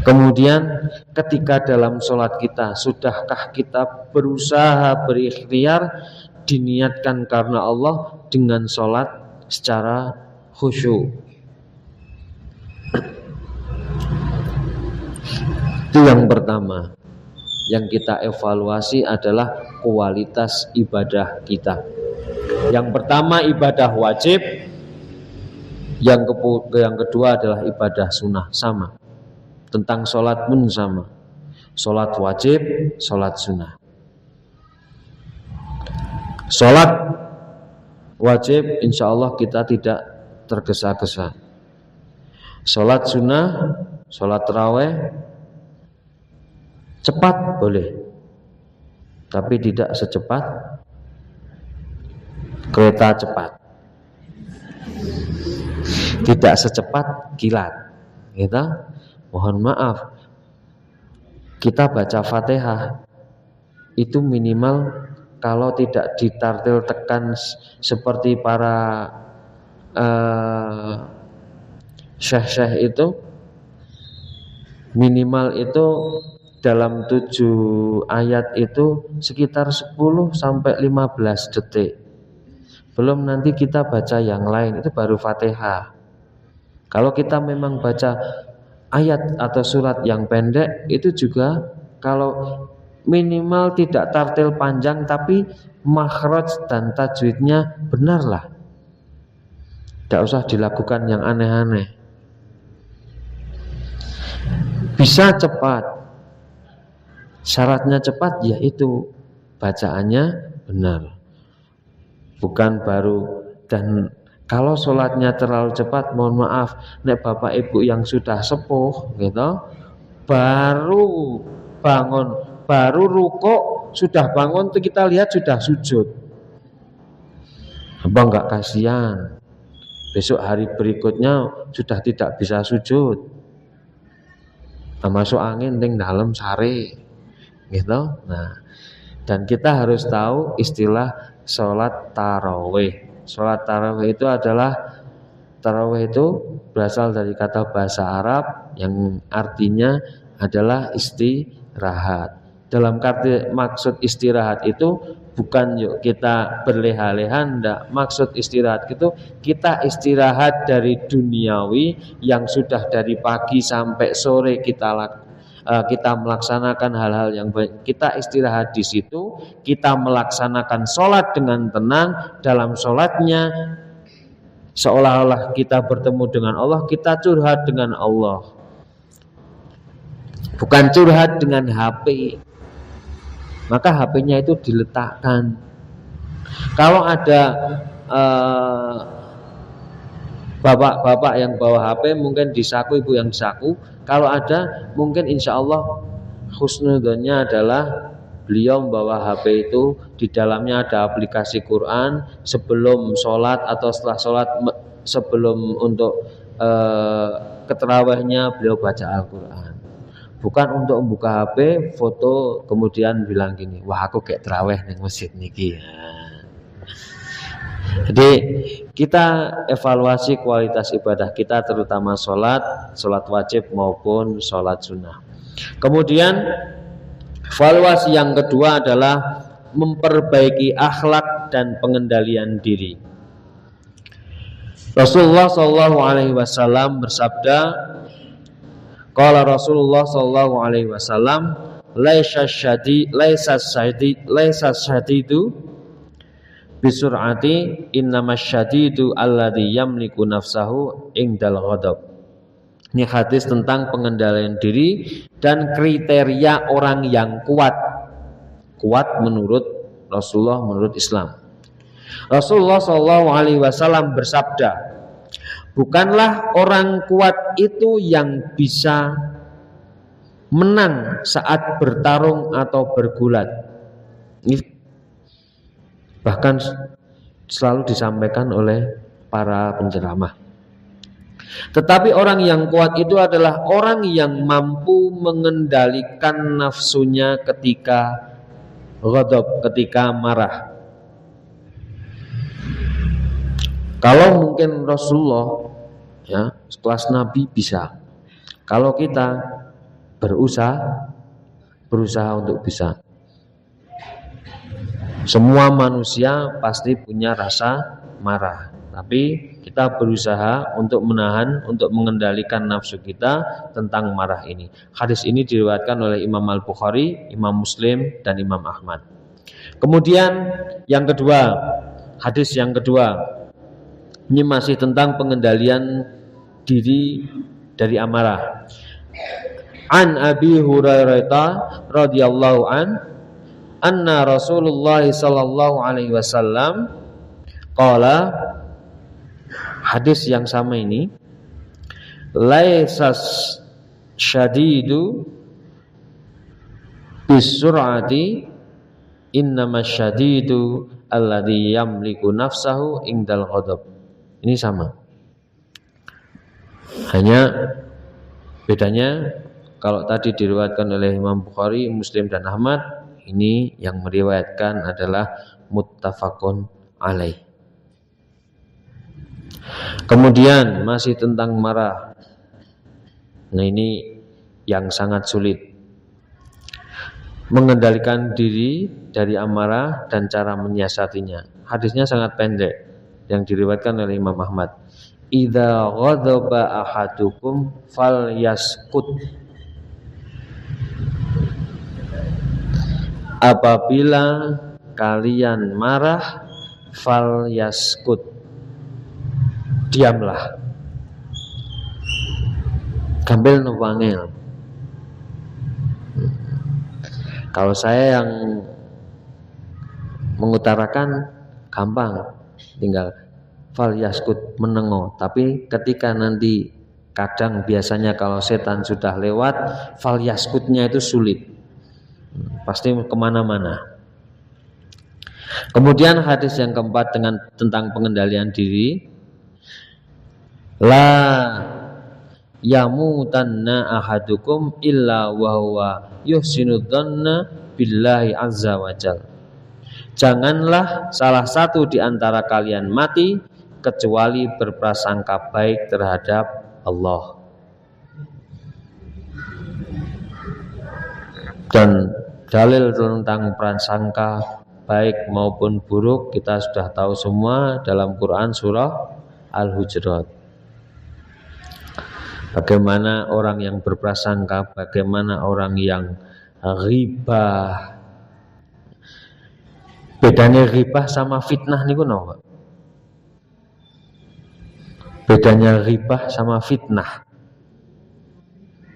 Kemudian ketika dalam sholat kita, sudahkah kita berusaha berikhtiar diniatkan karena Allah dengan sholat secara khusyuk. Itu yang pertama. Yang kita evaluasi adalah kualitas ibadah kita. Yang pertama ibadah wajib, Yang kedua adalah ibadah sunnah, sama. Tentang sholat pun sama. Sholat wajib, sholat sunnah. Sholat wajib insya Allah kita tidak tergesa-gesa. Sholat sunnah, sholat tarawih cepat boleh, tapi tidak secepat kereta cepat, tidak secepat kilat. Kita mohon maaf, kita baca Fatihah itu minimal kalau tidak ditartil tekan seperti para syekh-syekh itu, minimal itu dalam 7 ayat itu sekitar 10 sampai 15 detik. Belum nanti kita baca yang lain, itu baru Fatihah. Kalau kita memang baca ayat atau surat yang pendek, itu juga kalau minimal tidak tartil panjang tapi makhraj dan tajwidnya benarlah. Tidak usah dilakukan yang aneh-aneh. Bisa cepat, syaratnya cepat yaitu bacaannya benar, bukan baru. Dan kalau sholatnya terlalu cepat, mohon maaf, nek bapak ibu yang sudah sepuh gitu, baru bangun, baru rukuk, sudah bangun tuh kita lihat sudah sujud. Apa enggak kasihan? Besok hari berikutnya sudah tidak bisa sujud. Masuk angin ting dalam sare. Gitu. Nah, dan kita harus tahu istilah sholat tarawih. Sholat tarawih itu adalah, tarawih itu berasal dari kata bahasa Arab yang artinya adalah istirahat. Dalam kata maksud istirahat itu bukan yuk kita berleha-leha, enggak. Maksud istirahat itu kita istirahat dari duniawi yang sudah dari pagi sampai sore kita melaksanakan hal-hal yang baik. Kita istirahat di situ, kita melaksanakan sholat dengan tenang. Dalam sholatnya seolah-olah kita bertemu dengan Allah, kita curhat dengan Allah, bukan curhat dengan HP. Maka HP-nya itu diletakkan. Kalau ada bapak-bapak yang bawa HP, mungkin disaku, ibu yang disaku. Kalau ada, mungkin insya Allah husnudonnya adalah beliau membawa HP itu di dalamnya ada aplikasi Quran. Sebelum sholat atau setelah sholat, sebelum untuk keterawihnya beliau baca Al-Quran. Bukan untuk membuka HP, foto, kemudian bilang gini, wah aku kayak terawih di masjid niki. Jadi kita evaluasi kualitas ibadah kita, terutama sholat wajib maupun sholat sunnah. Kemudian evaluasi yang kedua adalah memperbaiki akhlak dan pengendalian diri. Rasulullah SAW bersabda, qala Rasulullah SAW, laisa syadidu bisur'ati, innamas syadidu alladhi yamliku nafsahu indal ghadab. Ini hadis tentang pengendalian diri dan kriteria orang yang kuat. Kuat menurut Rasulullah, menurut Islam. Rasulullah SAW bersabda, bukanlah orang kuat itu yang bisa menang saat bertarung atau bergulat. Ini bahkan selalu disampaikan oleh para penceramah. Tetapi orang yang kuat itu adalah orang yang mampu mengendalikan nafsunya ketika ghadab, ketika marah. Kalau mungkin Rasulullah, ya, kelas Nabi bisa. Kalau kita berusaha untuk bisa. Semua manusia pasti punya rasa marah, tapi kita berusaha untuk menahan, untuk mengendalikan nafsu kita tentang marah ini. Hadis ini diriwayatkan oleh Imam Al-Bukhari, Imam Muslim, dan Imam Ahmad. Kemudian yang kedua, hadis yang kedua, Ini masih tentang pengendalian diri dari amarah. An Abi Hurairah radhiyallahu anna Rasulullah sallallahu alaihi wasallam qala, hadis yang sama ini, laisas syadidu bisur'ati innamas syadidu alladhi yamliku nafsahu indal ghadab. Ini sama, hanya bedanya kalau tadi diriwayatkan oleh Imam Bukhari, Muslim dan Ahmad, ini yang meriwayatkan adalah muttafaqun alaih. Kemudian masih tentang marah. Nah, ini yang sangat sulit, mengendalikan diri dari amarah dan cara menyiasatinya. Hadisnya sangat pendek yang diriwayatkan oleh Imam Ahmad. Idza ghadaba ahadukum falyaskut. Apabila kalian marah, falyaskut, diamlah. Gambil nupangil. Kalau saya yang mengutarakan gampang, tinggal falyaskut, menengo. Tapi ketika nanti kadang biasanya kalau setan sudah lewat, falyaskutnya itu sulit, pasti kemana-mana. Kemudian hadis yang keempat tentang pengendalian diri, la yamutanna ahadukum illa wa huwa yuhsinu dhanna billahi azza wajal. Janganlah salah satu di antara kalian mati kecuali berprasangka baik terhadap Allah. Dan dalil tentang prasangka baik maupun buruk kita sudah tahu semua dalam Quran surah Al-Hujurat. Bagaimana orang yang berprasangka, bagaimana orang yang ghibah. Bedanya ghibah sama fitnah niku napa? Bedanya ghibah sama fitnah.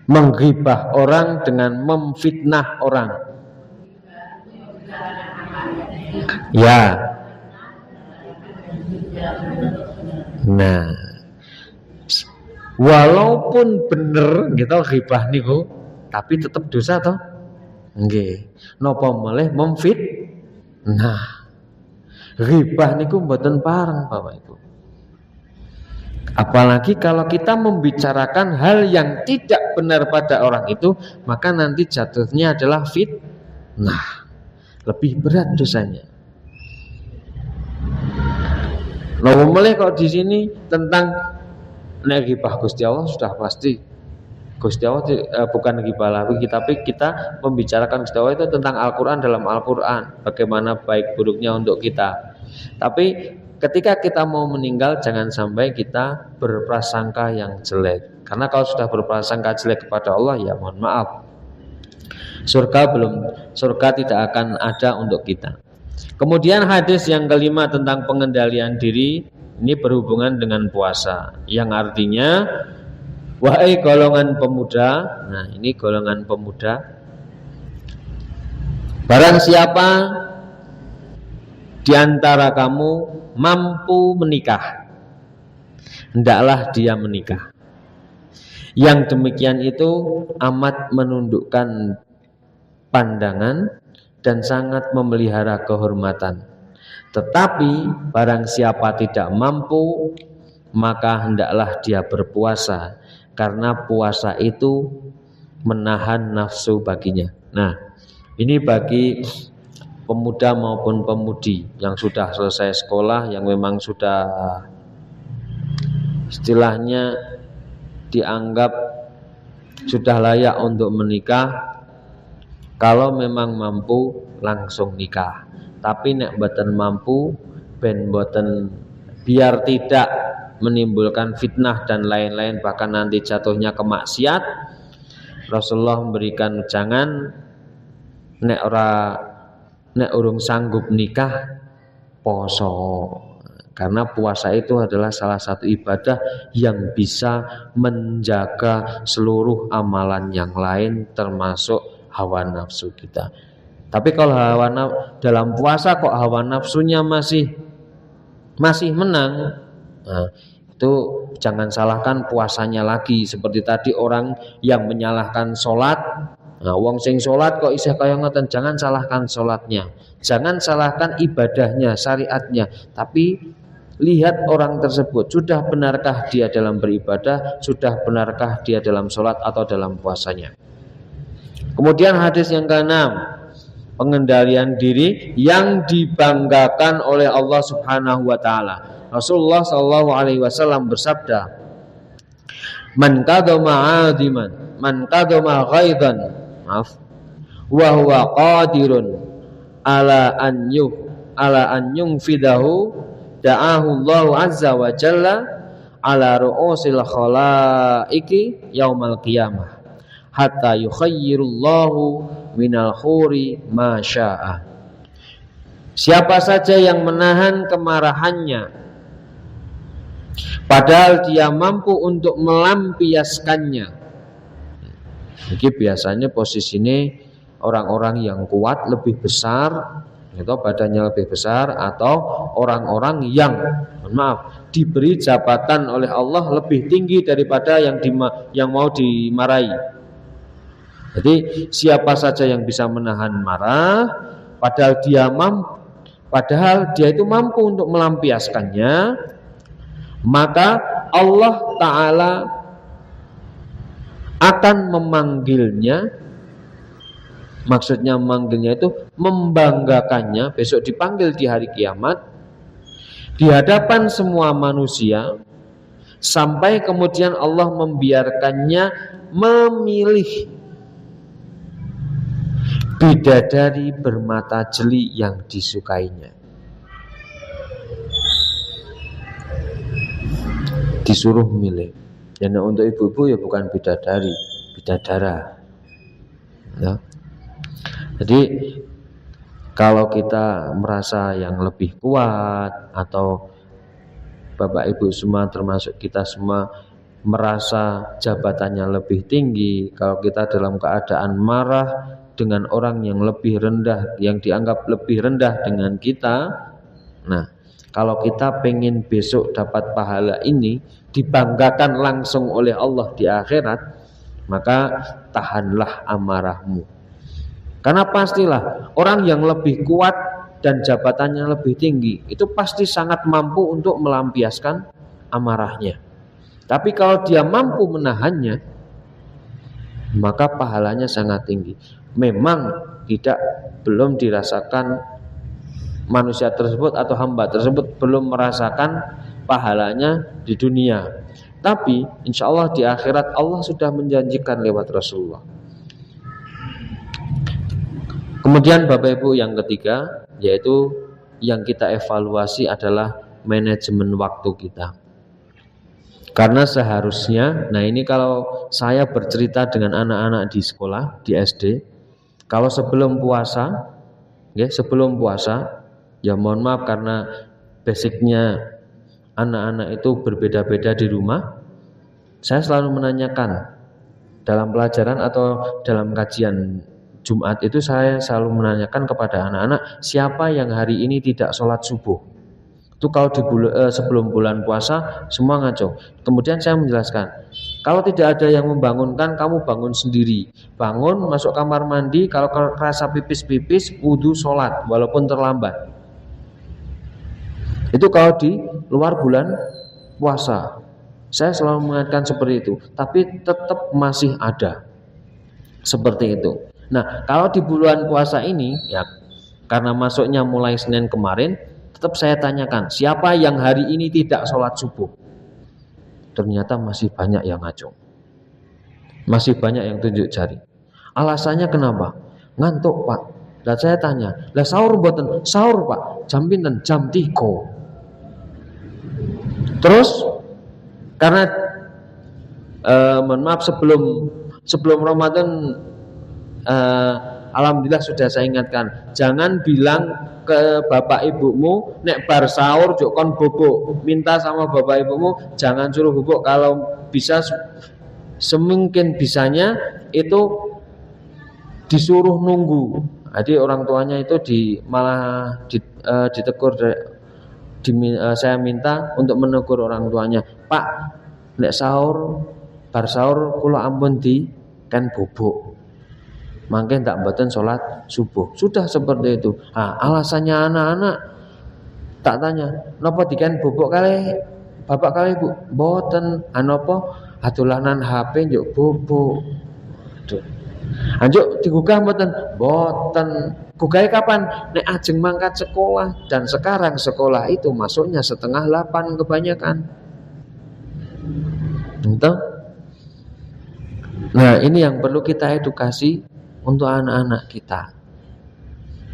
Menghibah orang dengan memfitnah orang. Ya. Nah, walaupun bener gitu ghibah niku, tapi tetap dosa toh? Nggih. Napa malih memfit? Nah, ghibah niku mboten pareng Bapak Ibu. Apalagi kalau kita membicarakan hal yang tidak benar pada orang itu, maka nanti jatuhnya adalah fitnah. Lebih berat dosanya. Napa malih kok di sini tentang nek ghibah Gusti Allah sudah pasti Gusti Allah bukan ghibah lagi, tapi kita membicarakan Gusti Allah itu tentang Al-Quran, dalam Al-Quran bagaimana baik buruknya untuk kita. Tapi ketika kita mau meninggal jangan sampai kita berprasangka yang jelek, karena kalau sudah berprasangka jelek kepada Allah, ya mohon maaf, surga tidak akan ada untuk kita. Kemudian hadis yang kelima tentang pengendalian diri, ini berhubungan dengan puasa, yang artinya wahai golongan pemuda. Nah, ini golongan pemuda, barang siapa di antara kamu mampu menikah, hendaklah dia menikah. Yang demikian itu amat menundukkan pandangan dan sangat memelihara kehormatan. Tetapi barang siapa tidak mampu, maka hendaklah dia berpuasa, karena puasa itu menahan nafsu baginya. Nah, ini bagi pemuda maupun pemudi yang sudah selesai sekolah, yang memang sudah istilahnya dianggap sudah layak untuk menikah. Kalau memang mampu langsung nikah. Tapi nek mboten mampu, ben mboten, biar tidak menimbulkan fitnah dan lain-lain, bahkan nanti jatuhnya ke maksiat, Rasulullah memberikan jangan nek urung sanggup nikah poso. Karena puasa itu adalah salah satu ibadah yang bisa menjaga seluruh amalan yang lain termasuk hawa nafsu kita. Tapi kalau dalam puasa kok hawa nafsunya masih menang, nah, itu jangan salahkan puasanya lagi. Seperti tadi orang yang menyalahkan sholat, nah wong sing sholat kok isih kaya ngoten, jangan salahkan sholatnya, jangan salahkan ibadahnya, syariatnya, tapi lihat orang tersebut, sudah benarkah dia dalam beribadah, sudah benarkah dia dalam sholat atau dalam puasanya. Kemudian hadis yang ke-6, pengendalian diri yang dibanggakan oleh Allah Subhanahu wa taala. Rasulullah sallallahu alaihi wasallam bersabda, "Man qadama 'aziman, man qadama ghaidan, wa huwa qadirun ala an yunfidahu, da'ahu Allah azza wa jalla ala ru'usil khalaiqi yaumal qiyamah hatta yukhayyirullahu minal khuri ma syaa." Siapa saja yang menahan kemarahannya padahal dia mampu untuk melampiaskannya. Jadi biasanya posisi ini orang-orang yang kuat, lebih besar, atau badannya lebih besar, atau orang-orang yang diberi jabatan oleh Allah lebih tinggi daripada yang mau dimarahi. Jadi siapa saja yang bisa menahan marah padahal dia itu mampu untuk melampiaskannya, maka Allah Ta'ala akan memanggilnya. Maksudnya memanggilnya itu membanggakannya, besok dipanggil di hari kiamat di hadapan semua manusia, sampai kemudian Allah membiarkannya memilih bidadari bermata jeli yang disukainya. Disuruh milih. Ya, untuk ibu-ibu ya bukan bidadari, bidadara. Ya. Jadi kalau kita merasa yang lebih kuat, atau Bapak Ibu semua termasuk kita semua merasa jabatannya lebih tinggi, kalau kita dalam keadaan marah dengan orang yang lebih rendah, yang dianggap lebih rendah dengan kita, nah kalau kita pengen besok dapat pahala ini dibanggakan langsung oleh Allah di akhirat, maka tahanlah amarahmu. Karena pastilah orang yang lebih kuat dan jabatannya lebih tinggi itu pasti sangat mampu untuk melampiaskan amarahnya. Tapi kalau dia mampu menahannya, maka pahalanya sangat tinggi. Memang belum dirasakan manusia tersebut atau hamba tersebut belum merasakan pahalanya di dunia. Tapi insya Allah di akhirat Allah sudah menjanjikan lewat Rasulullah. Kemudian Bapak Ibu yang ketiga, yaitu yang kita evaluasi adalah manajemen waktu kita. Karena seharusnya, nah ini kalau saya bercerita dengan anak-anak di sekolah, di SD, kalau sebelum puasa, ya mohon maaf karena basicnya anak-anak itu berbeda-beda di rumah, saya selalu menanyakan dalam pelajaran atau dalam kajian Jumat itu saya selalu menanyakan kepada anak-anak, siapa yang hari ini tidak sholat subuh? Itu kalau sebelum bulan puasa semua ngaco. Kemudian saya menjelaskan, kalau tidak ada yang membangunkan, kamu bangun sendiri. Bangun, masuk kamar mandi, kalau kerasa pipis-pipis, wudu sholat walaupun terlambat. Itu kalau di luar bulan puasa. Saya selalu mengatakan seperti itu, tapi tetap masih ada seperti itu. Nah, kalau di bulan puasa ini, ya karena masuknya mulai Senin kemarin, tetap saya tanyakan, siapa yang hari ini tidak sholat subuh? Ternyata masih banyak yang ngaco, masih banyak yang tunjuk jari. Alasannya kenapa? Ngantuk Pak. Dan saya tanya, lah sahur mboten? Sahur Pak, jam pinten? Jam 3. Terus karena mohon maaf sebelum Ramadan, alhamdulillah sudah saya ingatkan, jangan bilang ke bapak ibumu, nek bar sahur juk kon bubuk, minta sama bapak ibumu jangan suruh bubuk, kalau bisa semungkin bisanya itu disuruh nunggu. Jadi orang tuanya itu malah ditegur. Saya minta untuk menegur orang tuanya, Pak, nek sahur bar sahur kula ampun di kan bubuk, mangke tak mboten salat subuh. Sudah seperti itu. Alasannya anak-anak tak tanya, napa diken bubuk kali bapak kali ibu? Mboten, napa adolanan HP njuk bubuk. Anjuk digugah mboten? Mboten. Gugahe kapan? Nek ajeng mangkat sekolah, dan sekarang sekolah itu masuknya 7:30 kebanyakan. Entah. Nah, ini yang perlu kita edukasi untuk anak-anak kita.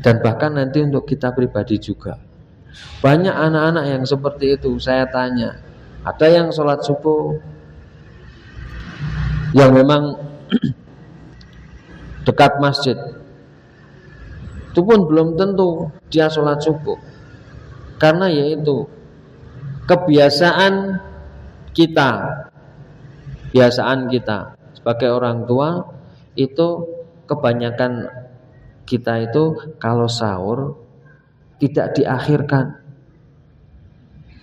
Dan bahkan nanti untuk kita pribadi juga. Banyak anak-anak yang seperti itu. Saya tanya, ada yang sholat subuh yang memang dekat masjid, itu pun belum tentu dia sholat subuh, karena yaitu kebiasaan kita sebagai orang tua itu, kebanyakan kita itu kalau sahur tidak diakhirkan,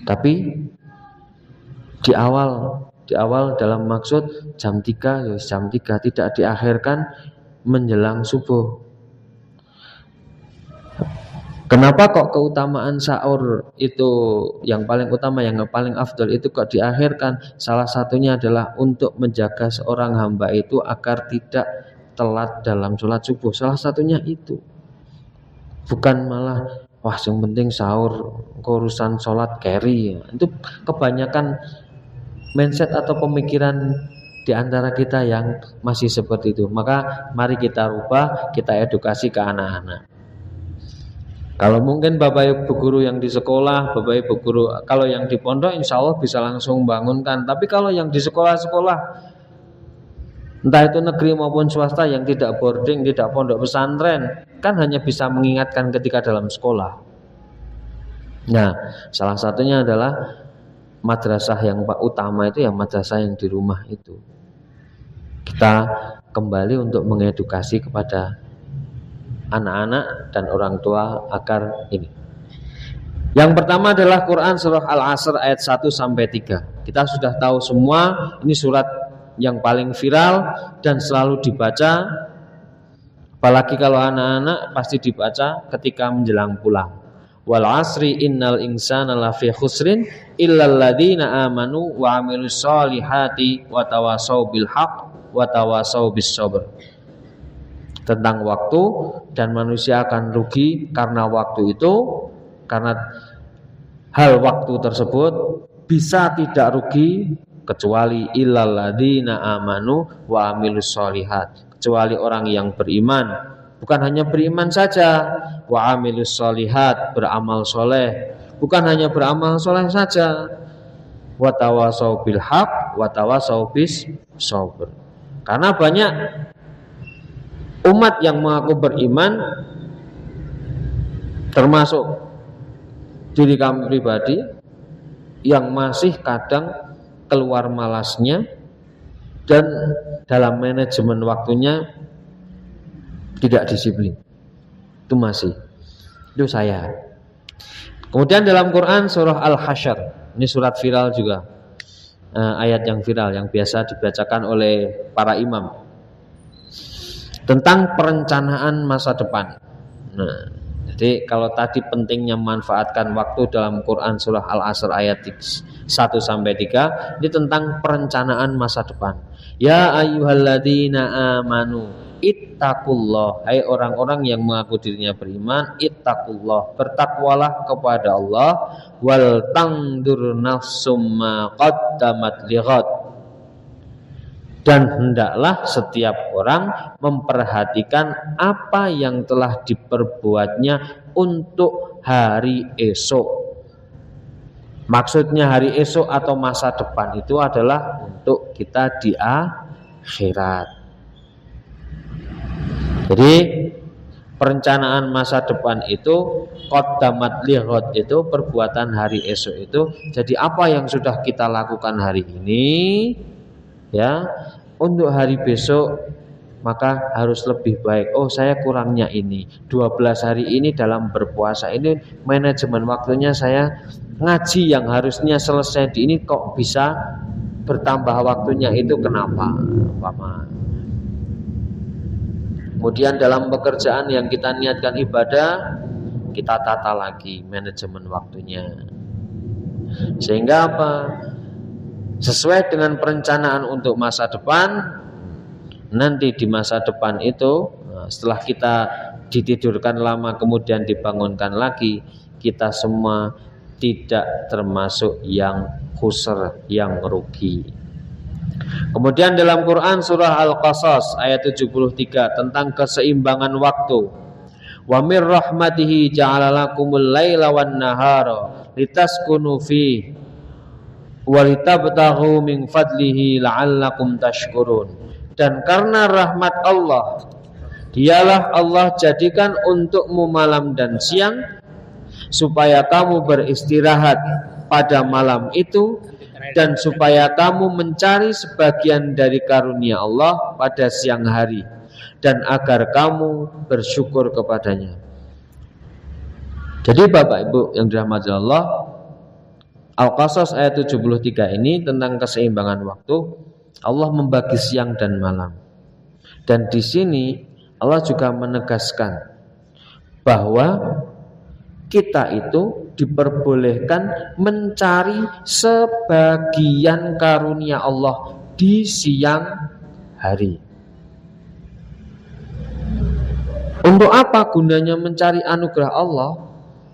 tapi di awal dalam maksud jam 3 tidak diakhirkan menjelang subuh. Kenapa kok keutamaan sahur itu yang paling utama, yang paling afdal itu kok diakhirkan? Salah satunya adalah untuk menjaga seorang hamba itu agar tidak telat dalam sholat subuh. Salah satunya itu. Bukan malah yang penting sahur, urusan sholat carry. Itu kebanyakan mindset atau pemikiran di antara kita yang masih seperti itu. Maka mari kita rubah, kita edukasi ke anak-anak. Kalau mungkin bapak ibu guru yang di sekolah, bapak ibu guru kalau yang di pondok insya Allah bisa langsung bangunkan. Tapi kalau yang di sekolah-sekolah, entah itu negeri maupun swasta yang tidak boarding, tidak pondok pesantren, kan hanya bisa mengingatkan ketika dalam sekolah. Nah, salah satunya adalah madrasah yang utama itu, yang madrasah yang di rumah itu. Kita kembali untuk mengedukasi kepada anak-anak dan orang tua agar ini. Yang pertama adalah Quran surah Al-Asr ayat 1-3. Kita sudah tahu semua, ini surat yang paling viral dan selalu dibaca, apalagi kalau anak-anak pasti dibaca ketika menjelang pulang. Wal asri innal insana lafi khusrin illal ladzina amanu wa amilus solihati wa tawasau bil haq wa tawasau bis sabr. Tentang waktu, dan manusia akan rugi karena waktu itu, karena hal waktu tersebut bisa tidak rugi kecuali illal ladzina amanu wa amilus solihat, kecuali orang yang beriman. Bukan hanya beriman saja, wa amilus solihat, beramal soleh. Bukan hanya beramal soleh saja, wa tawasau bil haq wa tawasau bis sabr. Karena banyak umat yang mengaku beriman, termasuk diri kami pribadi, yang masih kadang keluar malasnya dan dalam manajemen waktunya tidak disiplin. Itu masih, itu saya. Kemudian dalam Quran surah Al-Hasyr, ini surat viral juga, ayat yang viral yang biasa dibacakan oleh para imam, tentang perencanaan masa depan. Nah, jadi kalau tadi pentingnya memanfaatkan waktu dalam Quran surah Al-Asr ayat 1-3, ini tentang perencanaan masa depan. Ya ayyuhalladzina amanu ittaqullah, hai orang-orang yang mengaku dirinya beriman, ittaqullah, bertakwalah kepada Allah, wal tangdur nafsum ma qaddamat lighad, dan hendaklah setiap orang memperhatikan apa yang telah diperbuatnya untuk hari esok. Maksudnya hari esok atau masa depan itu adalah untuk kita di akhirat. Jadi perencanaan masa depan itu, qaddamat lighad itu perbuatan hari esok itu. Jadi apa yang sudah kita lakukan hari ini ya, untuk hari besok maka harus lebih baik. Oh, saya kurangnya ini 12 hari ini dalam berpuasa ini manajemen waktunya saya ngaji yang harusnya selesai di ini kok bisa bertambah waktunya, itu kenapa? Kemudian dalam pekerjaan yang kita niatkan ibadah, kita tata lagi manajemen waktunya. Sehingga apa? Sesuai dengan perencanaan untuk masa depan, nanti di masa depan itu setelah kita ditidurkan lama kemudian dibangunkan lagi, kita semua tidak termasuk yang khusr, yang rugi. Kemudian dalam Quran surah Al-Qasas ayat 73 tentang keseimbangan waktu. Wa mir rahmatihi ja'ala lakumul laila wan nahara litaskunu fi wa litabtaghu min fadlihi la'allakum tashkurun. Dan karena rahmat Allah, dialah Allah jadikan untukmu malam dan siang supaya kamu beristirahat pada malam itu, dan supaya kamu mencari sebagian dari karunia Allah pada siang hari, dan agar kamu bersyukur kepadanya. Jadi Bapak Ibu yang dirahmati Allah, Al-Qasas ayat 73 ini tentang keseimbangan waktu. Allah membagi siang dan malam. Dan di sini Allah juga menegaskan bahwa kita itu diperbolehkan mencari sebagian karunia Allah di siang hari. Untuk apa gunanya mencari anugerah Allah?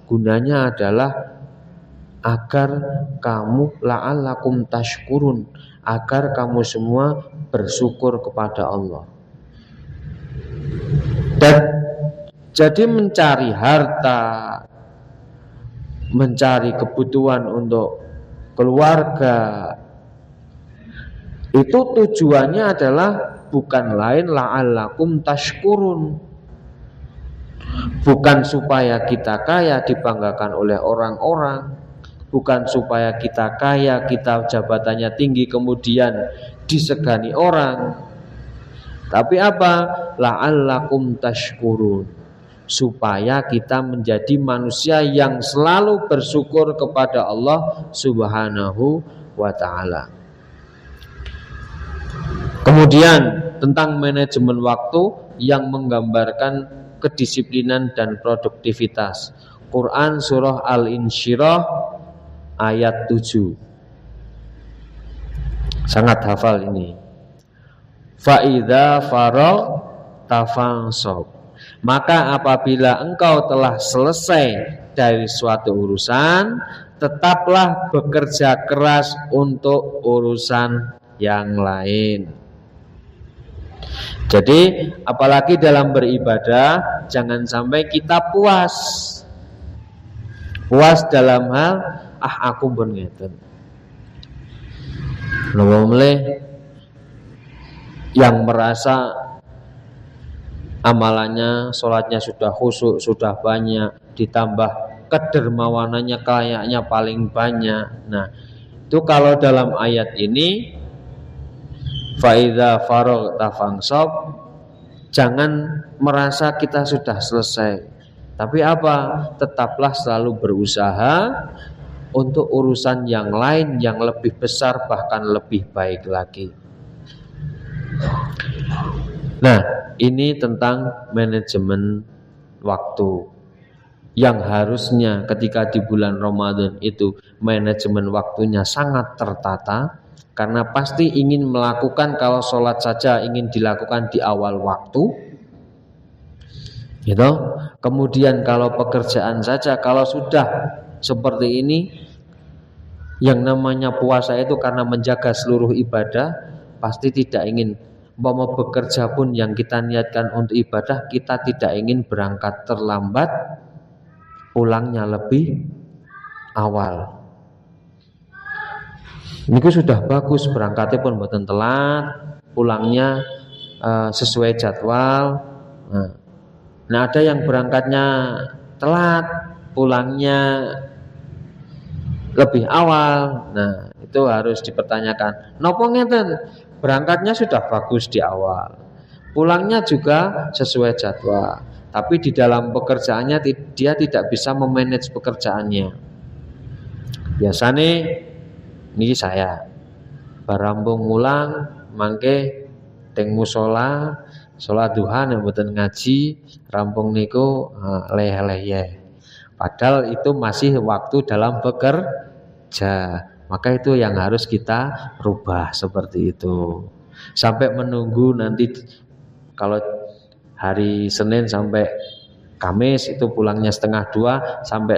Gunanya adalah agar kamu la'allakum tashkurun, agar kamu semua bersyukur kepada Allah. Dan jadi mencari harta, mencari kebutuhan untuk keluarga, itu tujuannya adalah bukan lain la'allakum tashkurun, bukan supaya kita kaya dibanggakan oleh orang-orang, bukan supaya kita kaya, kita jabatannya tinggi kemudian disegani orang, tapi apa? La'allakum tashkurun, supaya kita menjadi manusia yang selalu bersyukur kepada Allah Subhanahu wa ta'ala. Kemudian tentang manajemen waktu yang menggambarkan kedisiplinan dan produktivitas. Quran surah Al-Insyirah ayat 7. Sangat hafal ini. Fa'idha faragh tafansab. Maka apabila engkau telah selesai dari suatu urusan, tetaplah bekerja keras untuk urusan yang lain. Jadi apalagi dalam beribadah, jangan sampai kita puas dalam hal aku pun ngeten. Yang merasa amalannya, sholatnya sudah khusyuk, sudah banyak, ditambah kedermawanannya kayaknya paling banyak. Nah, itu kalau dalam ayat ini fa'idha faragh tafansab, jangan merasa kita sudah selesai. Tapi apa? Tetaplah selalu berusaha untuk urusan yang lain yang lebih besar, bahkan lebih baik lagi. Nah, ini tentang manajemen waktu yang harusnya ketika di bulan Ramadan itu manajemen waktunya sangat tertata, karena pasti ingin melakukan, kalau sholat saja ingin dilakukan di awal waktu, gitu. Kemudian kalau pekerjaan saja, kalau sudah seperti ini, yang namanya puasa itu karena menjaga seluruh ibadah, pasti tidak ingin mau bekerja pun yang kita niatkan untuk ibadah, kita tidak ingin berangkat terlambat, pulangnya lebih awal. Ini sudah bagus, berangkatnya pun mboten telat, pulangnya sesuai jadwal. Nah, Nah, ada yang berangkatnya telat, pulangnya lebih awal. Nah, itu harus dipertanyakan. Nopo ngeten, berangkatnya sudah bagus di awal, pulangnya juga sesuai jadwal, tapi di dalam pekerjaannya dia tidak bisa memanage pekerjaannya. Biasanya ini saya barambung mulang mangke teng musola sholat duha yang mboten ngaji rampung niku leh-leh ya. Padahal itu masih waktu dalam bekerja. Maka itu yang harus kita rubah seperti itu. Sampai menunggu nanti kalau hari Senin sampai Kamis itu pulangnya 1:30, sampai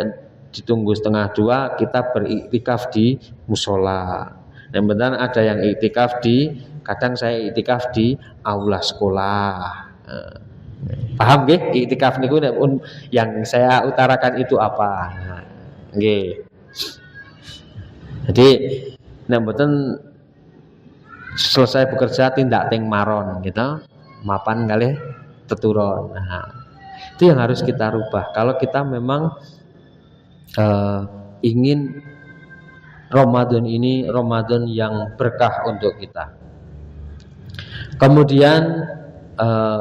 ditunggu 1:30 kita beriktikaf di musola. Yang benar ada yang iktikaf kadang saya iktikaf di aula sekolah. Paham nggih? Iktikaf niku yang saya utarakan itu apa? Nggih. Jadi nek mboten selesai bekerja tindak teng maron gitu, mapan kalih teturon. Nah, itu yang harus kita rubah. Kalau kita memang ingin Ramadan ini Ramadan yang berkah untuk kita. Kemudian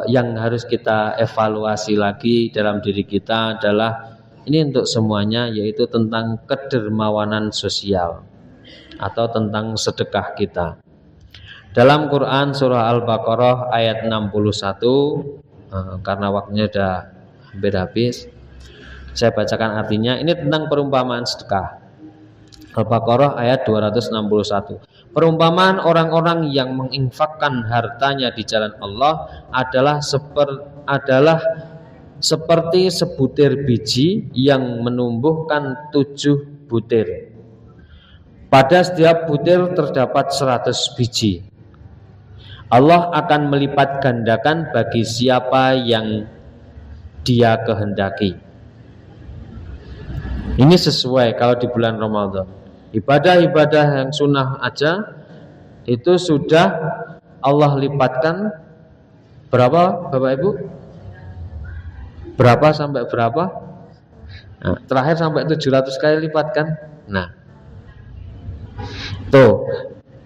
yang harus kita evaluasi lagi dalam diri kita adalah ini untuk semuanya, yaitu tentang kedermawanan sosial atau tentang sedekah kita. Dalam Quran surah Al-Baqarah ayat 61, karena waktunya sudah hampir habis, saya bacakan artinya. Ini tentang perumpamaan sedekah. Al-Baqarah ayat 261. Perumpamaan orang-orang yang menginfakkan hartanya di jalan Allah adalah seperti sebutir biji yang menumbuhkan 7 butir. Pada setiap butir terdapat 100 biji. Allah akan melipat gandakan bagi siapa yang Dia kehendaki. Ini sesuai kalau di bulan Ramadan. Ibadah-ibadah yang sunnah aja itu sudah Allah lipatkan berapa Bapak Ibu? Berapa sampai berapa? Nah, terakhir sampai 700 kali lipat kan? Nah, tuh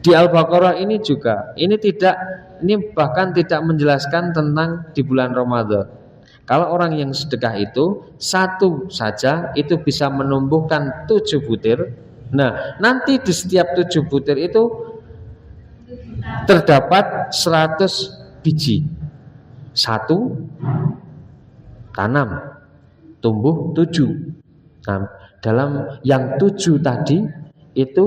di Al-Baqarah ini juga ini bahkan tidak menjelaskan tentang di bulan Ramadan. Kalau orang yang sedekah itu satu saja itu bisa menumbuhkan 7 butir. Nah, nanti di setiap 7 butir itu terdapat 100 biji. 1 tanam, tumbuh 7. Nah, dalam yang 7 tadi itu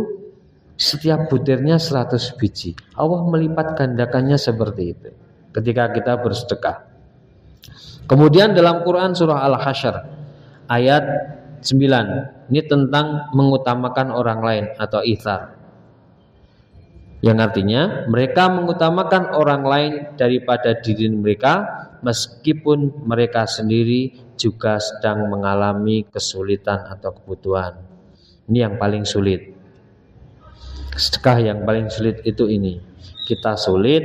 setiap butirnya 100 biji. Allah melipat gandakannya seperti itu ketika kita bersedekah. Kemudian dalam Quran surah Al-Hasyr ayat 9, ini tentang mengutamakan orang lain atau itsar. Yang artinya mereka mengutamakan orang lain daripada diri mereka meskipun mereka sendiri juga sedang mengalami kesulitan atau kebutuhan. Ini yang paling sulit. Sedekah yang paling sulit itu ini. Kita sulit,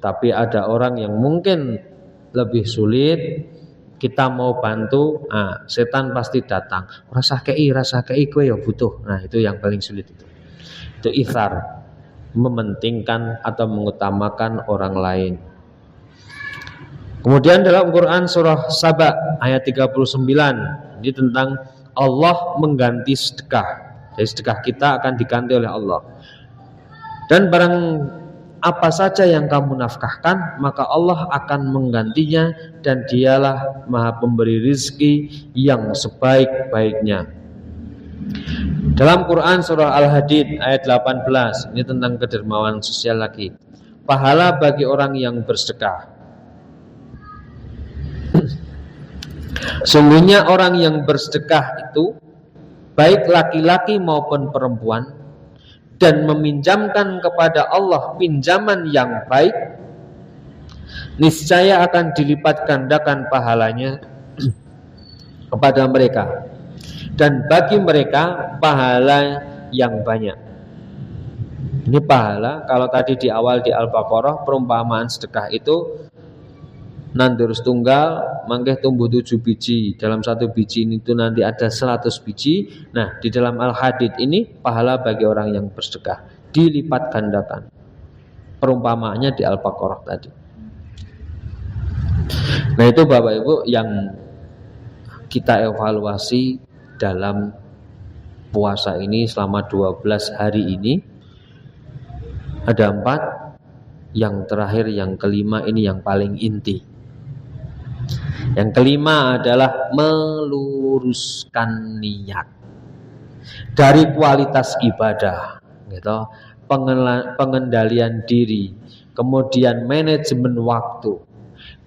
tapi ada orang yang mungkin lebih sulit. Kita mau bantu, setan pasti datang. Rasa kei kowe ya butuh. Nah, itu yang paling sulit itu. Itu itsar, mementingkan atau mengutamakan orang lain. Kemudian dalam Quran surah Saba ayat 39, ini tentang Allah mengganti sedekah. Jadi sedekah kita akan diganti oleh Allah. Dan barang apa saja yang kamu nafkahkan, maka Allah akan menggantinya, dan Dialah Maha Pemberi rizki yang sebaik-baiknya. Dalam Quran surah Al-Hadid ayat 18, ini tentang kedermawanan sosial lagi. Pahala bagi orang yang bersedekah. Sungguhnya orang yang bersedekah itu baik laki-laki maupun perempuan, dan meminjamkan kepada Allah pinjaman yang baik, niscaya akan dilipat gandakan pahalanya kepada mereka, dan bagi mereka pahala yang banyak. Ini pahala, kalau tadi di awal di Al-Baqarah perumpamaan sedekah itu nandur tunggal mangke tumbuh 7 biji. Dalam satu biji itu nanti ada 100 biji. Nah, di dalam Al-Hadid ini pahala bagi orang yang bersedekah dilipat gandakan. Perumpamaannya di Al-Baqarah tadi. Nah, itu Bapak Ibu yang kita evaluasi dalam puasa ini selama 12 hari ini. Ada 4. Yang terakhir, yang kelima ini yang paling inti. Yang kelima adalah meluruskan niat dari kualitas ibadah, gitu, pengendalian diri, kemudian manajemen waktu,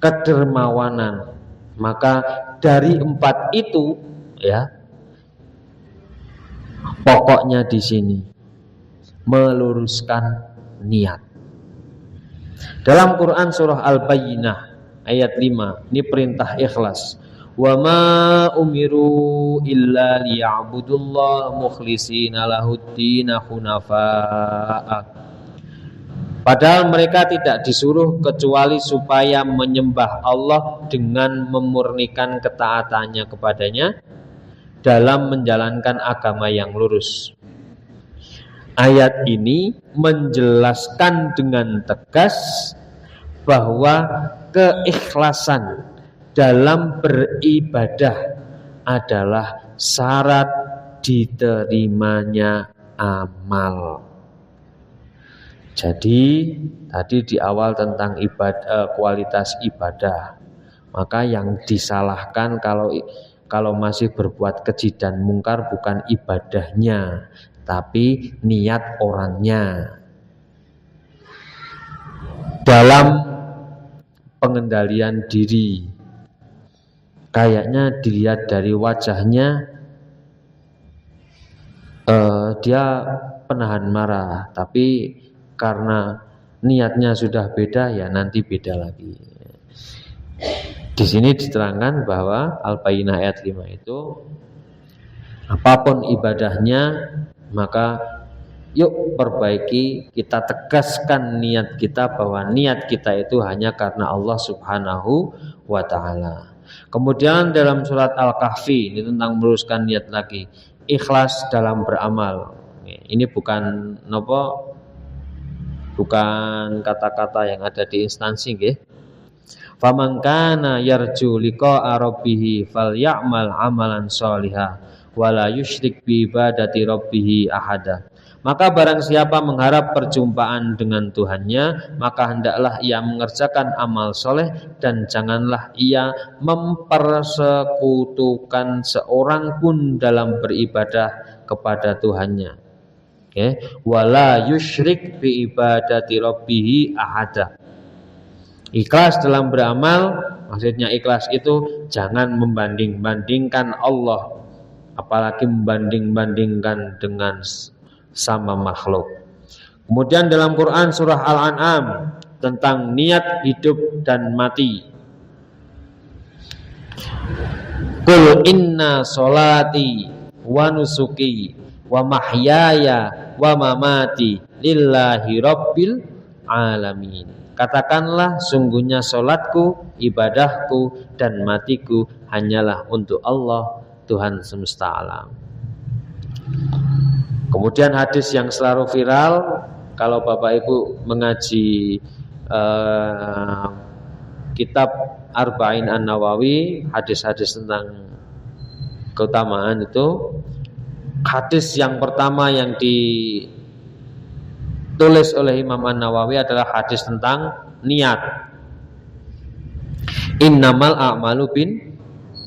kedermawanan. Maka dari 4 itu, ya, pokoknya di sini meluruskan niat. Dalam Quran surah Al-Bayyinah ayat 5, ini perintah ikhlas. Wa ma umiru illa liya'budullaha mukhlishina lahuddin hunafa'a. Padahal mereka tidak disuruh kecuali supaya menyembah Allah dengan memurnikan ketaatannya kepadanya dalam menjalankan agama yang lurus. Ayat ini menjelaskan dengan tegas bahwa keikhlasan dalam beribadah adalah syarat diterimanya amal. Jadi tadi di awal tentang kualitas ibadah, maka yang disalahkan kalau masih berbuat keji dan mungkar bukan ibadahnya, tapi niat orangnya. Dalam pengendalian diri, kayaknya dilihat dari wajahnya dia penahan marah, tapi karena niatnya sudah beda, ya nanti beda lagi. Di sini diterangkan bahwa Al-Bayyinah ayat 5 itu apapun ibadahnya, maka yuk perbaiki, kita tegaskan niat kita bahwa niat kita itu hanya karena Allah Subhanahu wa ta'ala. Kemudian dalam surat Al-Kahfi ini tentang meluruskan niat lagi, ikhlas dalam beramal. Ini bukan kata-kata yang ada di instansi nggih. Faman kana yarju liqa'a rabbih falyamal amalan sholihan wala yusyrik bi ibadati rabbih ahada. Maka barang siapa mengharap perjumpaan dengan Tuhannya, maka hendaklah ia mengerjakan amal soleh dan janganlah ia mempersekutukan seorang pun dalam beribadah kepada Tuhannya. Wala yusyrik bi ibadati rabbih ahada. Ikhlas dalam beramal, maksudnya ikhlas itu jangan membanding-bandingkan Allah, apalagi membanding-bandingkan dengan sama makhluk. Kemudian dalam Quran surah Al-An'am tentang niat hidup dan mati. Qul inna sholati wa nusuki wa mahyaya wa mamati lillahi rabbil alamin. Katakanlah, sungguhnya solatku, ibadahku, dan matiku hanyalah untuk Allah, Tuhan semesta alam. Kemudian hadis yang selalu viral, kalau Bapak Ibu mengaji kitab Arba'in An-Nawawi, hadis-hadis tentang keutamaan itu, hadis yang pertama yang ditulis oleh Imam An-Nawawi adalah hadis tentang niat. Innamal a'malu bin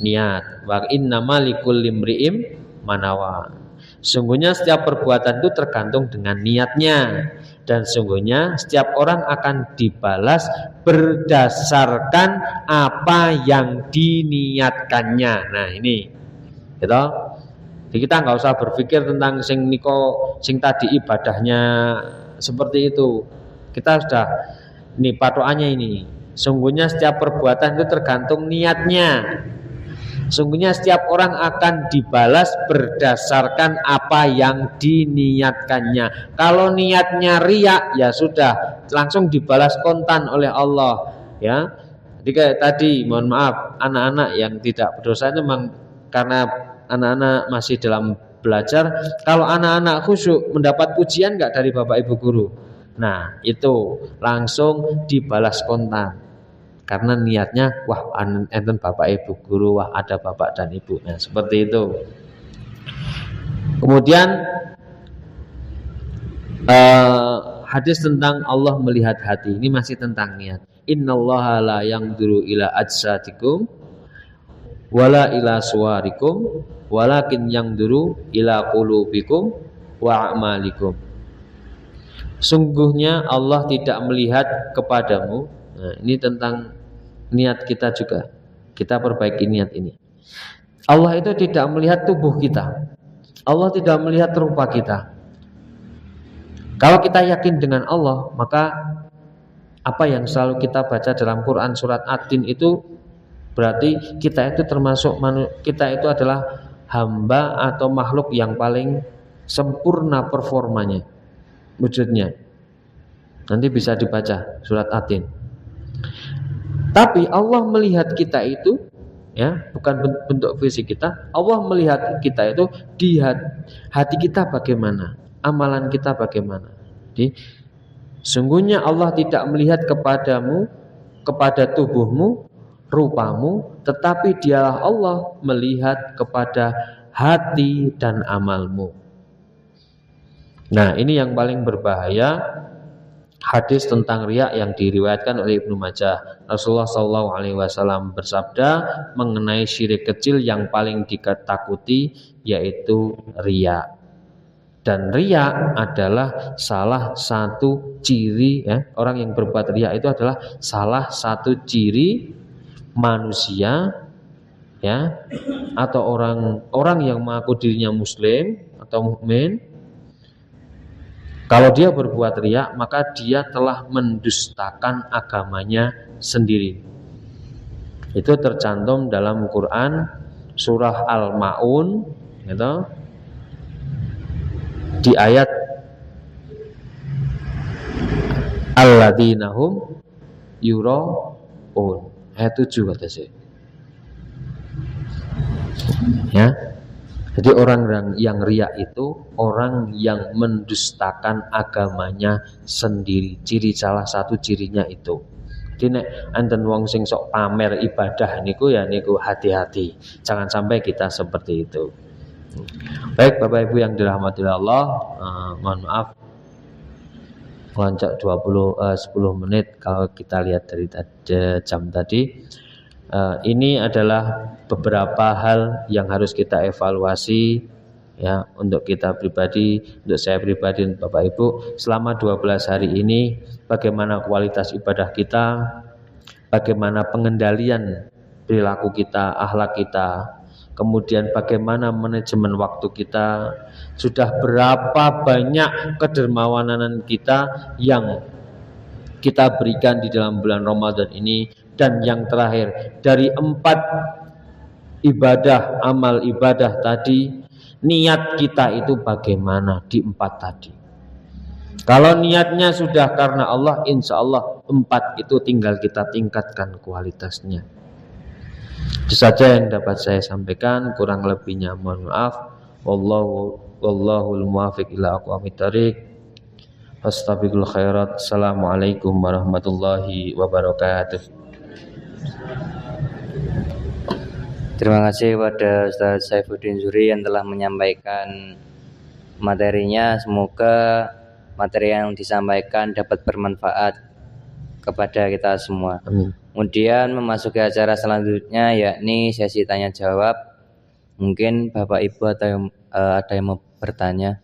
niat wa innamal likulli imri'in manawa. Sungguhnya setiap perbuatan itu tergantung dengan niatnya, dan sungguhnya setiap orang akan dibalas berdasarkan apa yang diniatkannya. Nah ini, gitu. Jadi kita nggak usah berpikir tentang sing tadi ibadahnya seperti itu. Kita sudah, ini patokannya ini. Sungguhnya setiap perbuatan itu tergantung niatnya. Sungguhnya setiap orang akan dibalas berdasarkan apa yang diniatkannya. Kalau niatnya riya, ya sudah langsung dibalas kontan oleh Allah, ya. Jadi kayak tadi, mohon maaf, anak-anak yang tidak berdosa itu memang karena anak-anak masih dalam belajar. Kalau anak-anak khusyuk mendapat pujian nggak dari bapak ibu guru? Nah itu langsung dibalas kontan. Karena niatnya, wah enten bapak ibu guru, wah ada bapak dan ibu. Nah seperti itu. Kemudian hadis tentang Allah melihat hati, ini masih tentang niat. Innallaha la yanzuru ila ajsadikum wala ila suwarikum walakin yanzuru ila qulubikum wa a'malikum. Sungguhnya Allah tidak melihat kepadamu. Nah, ini tentang niat kita juga. Kita perbaiki niat ini. Allah itu tidak melihat tubuh kita. Allah tidak melihat rupa kita. Kalau kita yakin dengan Allah, maka apa yang selalu kita baca dalam Quran surat Ad-Din itu berarti kita itu termasuk kita itu adalah hamba atau makhluk yang paling sempurna performanya, wujudnya. Nanti bisa dibaca surat Ad-Din. Tapi Allah melihat kita itu, ya, bukan bentuk fisik kita. Allah melihat kita itu di hati kita bagaimana, amalan kita bagaimana. Jadi sungguhnya Allah tidak melihat kepadamu, kepada tubuhmu, rupamu, tetapi Dialah Allah melihat kepada hati dan amalmu. Nah, ini yang paling berbahaya, hadis tentang riya yang diriwayatkan oleh Ibnu Majah. Rasulullah SAW bersabda mengenai syirik kecil yang paling ditakuti yaitu riya. Dan riya adalah salah satu ciri, ya, orang yang berbuat riya itu adalah salah satu ciri manusia, ya, atau orang yang mengaku dirinya muslim atau mukmin. Kalau dia berbuat riya, maka dia telah mendustakan agamanya sendiri. Itu tercantum dalam Quran surah Al-Maun, gitu, di ayat alladzina hum yura'un, ayat 7 kata saya. Ya. Jadi orang yang riya itu orang yang mendustakan agamanya sendiri. Salah satu cirinya itu. Jadi nek enten wong sing sok pamer ibadah niku ya niku hati-hati. Jangan sampai kita seperti itu. Baik Bapak Ibu yang dirahmati Allah, mohon maaf melonjak 10 menit kalau kita lihat dari jam tadi. Ini adalah beberapa hal yang harus kita evaluasi, ya, untuk kita pribadi, untuk saya pribadi, untuk Bapak Ibu selama 12 hari ini. Bagaimana kualitas ibadah kita, bagaimana pengendalian perilaku kita, akhlak kita, kemudian bagaimana manajemen waktu kita, sudah berapa banyak kedermawanan kita yang kita berikan di dalam bulan Ramadan ini. Dan yang terakhir, dari 4 ibadah, amal ibadah tadi, niat kita itu bagaimana di 4 tadi. Kalau niatnya sudah karena Allah, insya Allah 4 itu tinggal kita tingkatkan kualitasnya. Itu saja yang dapat saya sampaikan, kurang lebihnya mohon maaf. Wallahul muwaffiq ila aqwamit thoriq. Fastabiqul khairat. Assalamualaikum warahmatullahi wabarakatuh. Terima kasih kepada Ustaz Saifuddin Zuri yang telah menyampaikan materinya. Semoga materi yang disampaikan dapat bermanfaat kepada kita semua. Amin. Kemudian memasuki acara selanjutnya yakni sesi tanya jawab. Mungkin Bapak Ibu atau ada yang mau bertanya.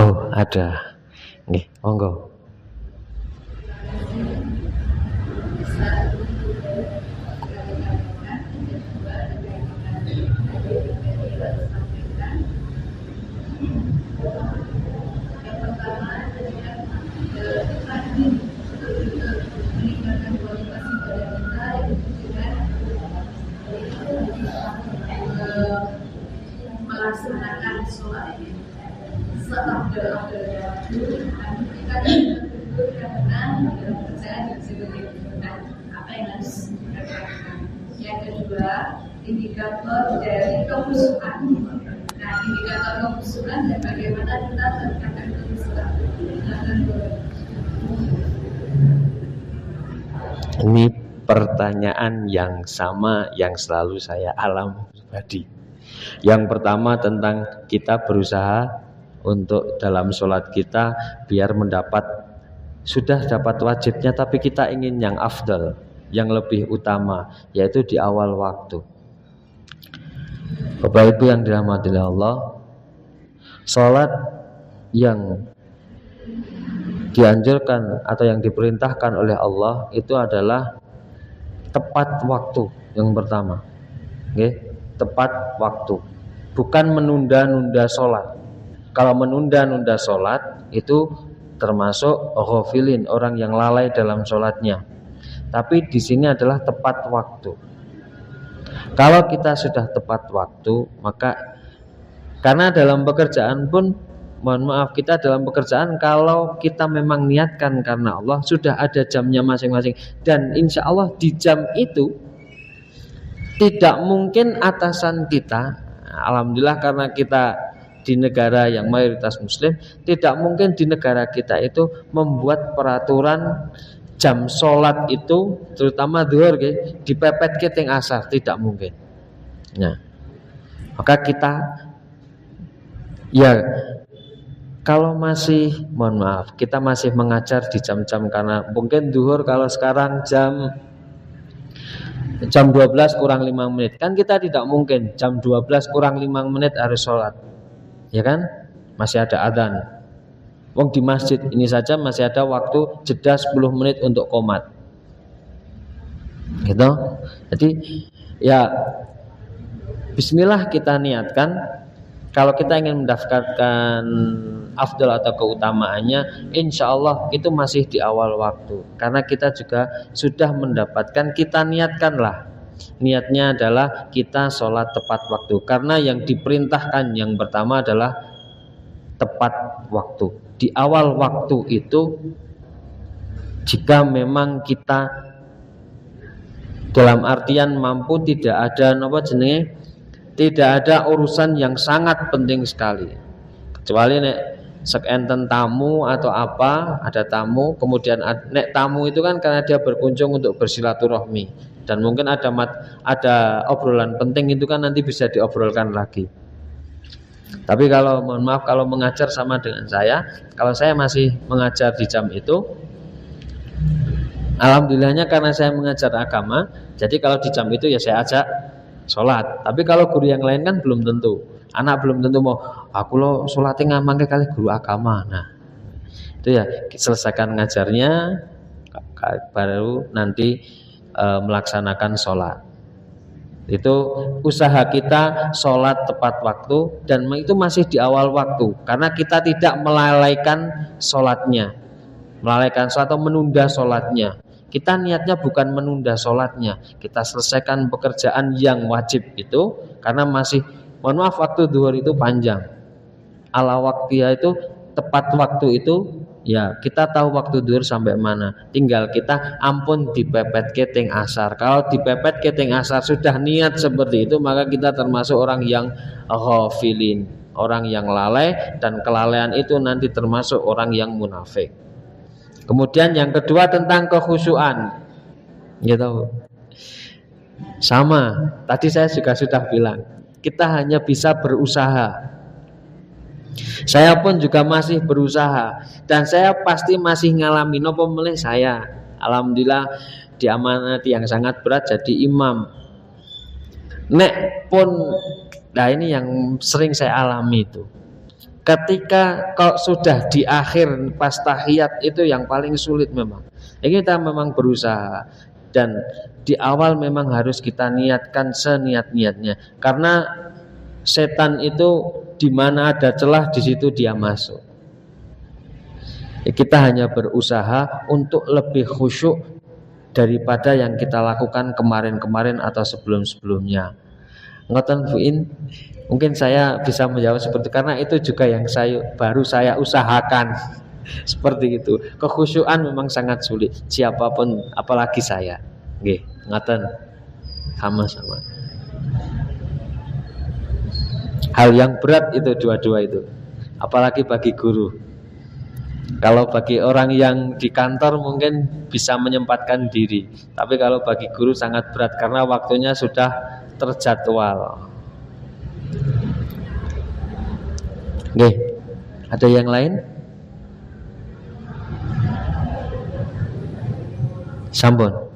Oh, ada. Nggih, monggo. Melaksanakan sholat seabdal-abdalnya, kita kedua, indikator dari kekhusyuan. Nah, indikator kekhusyuan dan bagaimana kita terkadang kekhusyuan. Ini pertanyaan yang sama yang selalu saya alami pribadi. Yang pertama tentang kita berusaha untuk dalam sholat kita biar sudah dapat wajibnya, tapi kita ingin yang afdal, yang lebih utama, yaitu di awal waktu. Bapak Ibu yang dirahmati Allah, sholat yang dianjurkan atau yang diperintahkan oleh Allah itu adalah tepat waktu yang pertama. Tepat waktu, bukan menunda-nunda sholat. Kalau menunda-nunda sholat itu termasuk ghafilin, orang yang lalai dalam sholatnya. Tapi di sini adalah tepat waktu. Kalau kita sudah tepat waktu, maka karena dalam pekerjaan pun, mohon maaf, kita dalam pekerjaan kalau kita memang niatkan karena Allah, sudah ada jamnya masing-masing. Dan insya Allah di jam itu tidak mungkin atasan kita, alhamdulillah karena kita di negara yang mayoritas muslim, tidak mungkin di negara kita itu membuat peraturan jam sholat itu, terutama zuhur dipepet ke teng asar, tidak mungkin. Nah, maka kita kalau masih, mohon maaf, kita masih mengajar di jam-jam, karena mungkin zuhur kalau sekarang jam 12 kurang 5 menit, kan kita tidak mungkin jam 12 kurang 5 menit harus sholat, ya kan? Masih ada adzan. Wong di masjid ini saja masih ada waktu jeda 10 menit untuk qomat, gitu. Jadi ya bismillah kita niatkan. Kalau kita ingin mendaftarkan afdal atau keutamaannya, insya Allah itu masih di awal waktu. Karena kita juga sudah mendapatkan, kita niatkanlah. Niatnya adalah kita sholat tepat waktu. Karena yang diperintahkan yang pertama adalah tepat waktu. Di awal waktu itu, jika memang kita dalam artian mampu, tidak ada tidak ada urusan yang sangat penting sekali, kecuali sekenten tamu atau apa, ada tamu, kemudian tamu itu kan karena dia berkunjung untuk bersilaturahmi, dan mungkin ada obrolan penting itu kan nanti bisa diobrolkan lagi. Tapi kalau mohon maaf, kalau mengajar sama dengan saya, kalau saya masih mengajar di jam itu, alhamdulillahnya karena saya mengajar agama, jadi kalau di jam itu ya saya ajak sholat. Tapi kalau guru yang lain kan belum tentu, anak belum tentu mau aku lo sholatnya ngamangke kali guru agama. Nah itu ya selesaikan ngajarnya, baru nanti melaksanakan sholat. Itu usaha kita sholat tepat waktu, dan itu masih di awal waktu, karena kita tidak melalaikan sholatnya, melalaikan sholat atau menunda sholatnya. Kita niatnya bukan menunda sholatnya, kita selesaikan pekerjaan yang wajib itu, karena masih, mohon maaf, waktu zuhur itu panjang. Ala waktiya itu tepat waktu itu, ya kita tahu waktu zuhur sampai mana. Tinggal kita ampun dipepet keteng asar. Kalau dipepet keteng asar sudah niat seperti itu, maka kita termasuk orang yang ghafilin, orang yang lalai, dan kelalaian itu nanti termasuk orang yang munafik. Kemudian yang kedua tentang kekhusyuan, gitu. Sama, tadi saya juga sudah bilang, kita hanya bisa berusaha. Saya pun juga masih berusaha, dan saya pasti masih ngalami nopo melih saya. Alhamdulillah diamanati yang sangat berat jadi imam. Nek pun, nah ini yang sering saya alami itu. Ketika kau sudah di akhir pas tahiyat itu yang paling sulit memang. Kita memang berusaha, dan di awal memang harus kita niatkan seniat-niatnya, karena setan itu di mana ada celah di situ dia masuk. Kita hanya berusaha untuk lebih khusyuk daripada yang kita lakukan kemarin-kemarin atau sebelum-sebelumnya. Ngoten Fuin, mungkin saya bisa menjawab seperti itu, karena itu juga yang baru saya usahakan seperti itu. Kekhusyuan memang sangat sulit, siapapun, apalagi saya. Nggih, ngoten. Sama-sama. Hal yang berat itu dua-dua itu. Apalagi bagi guru. Kalau bagi orang yang di kantor mungkin bisa menyempatkan diri, tapi kalau bagi guru sangat berat karena waktunya sudah terjadwal. Oke, ada yang lain? Sampun.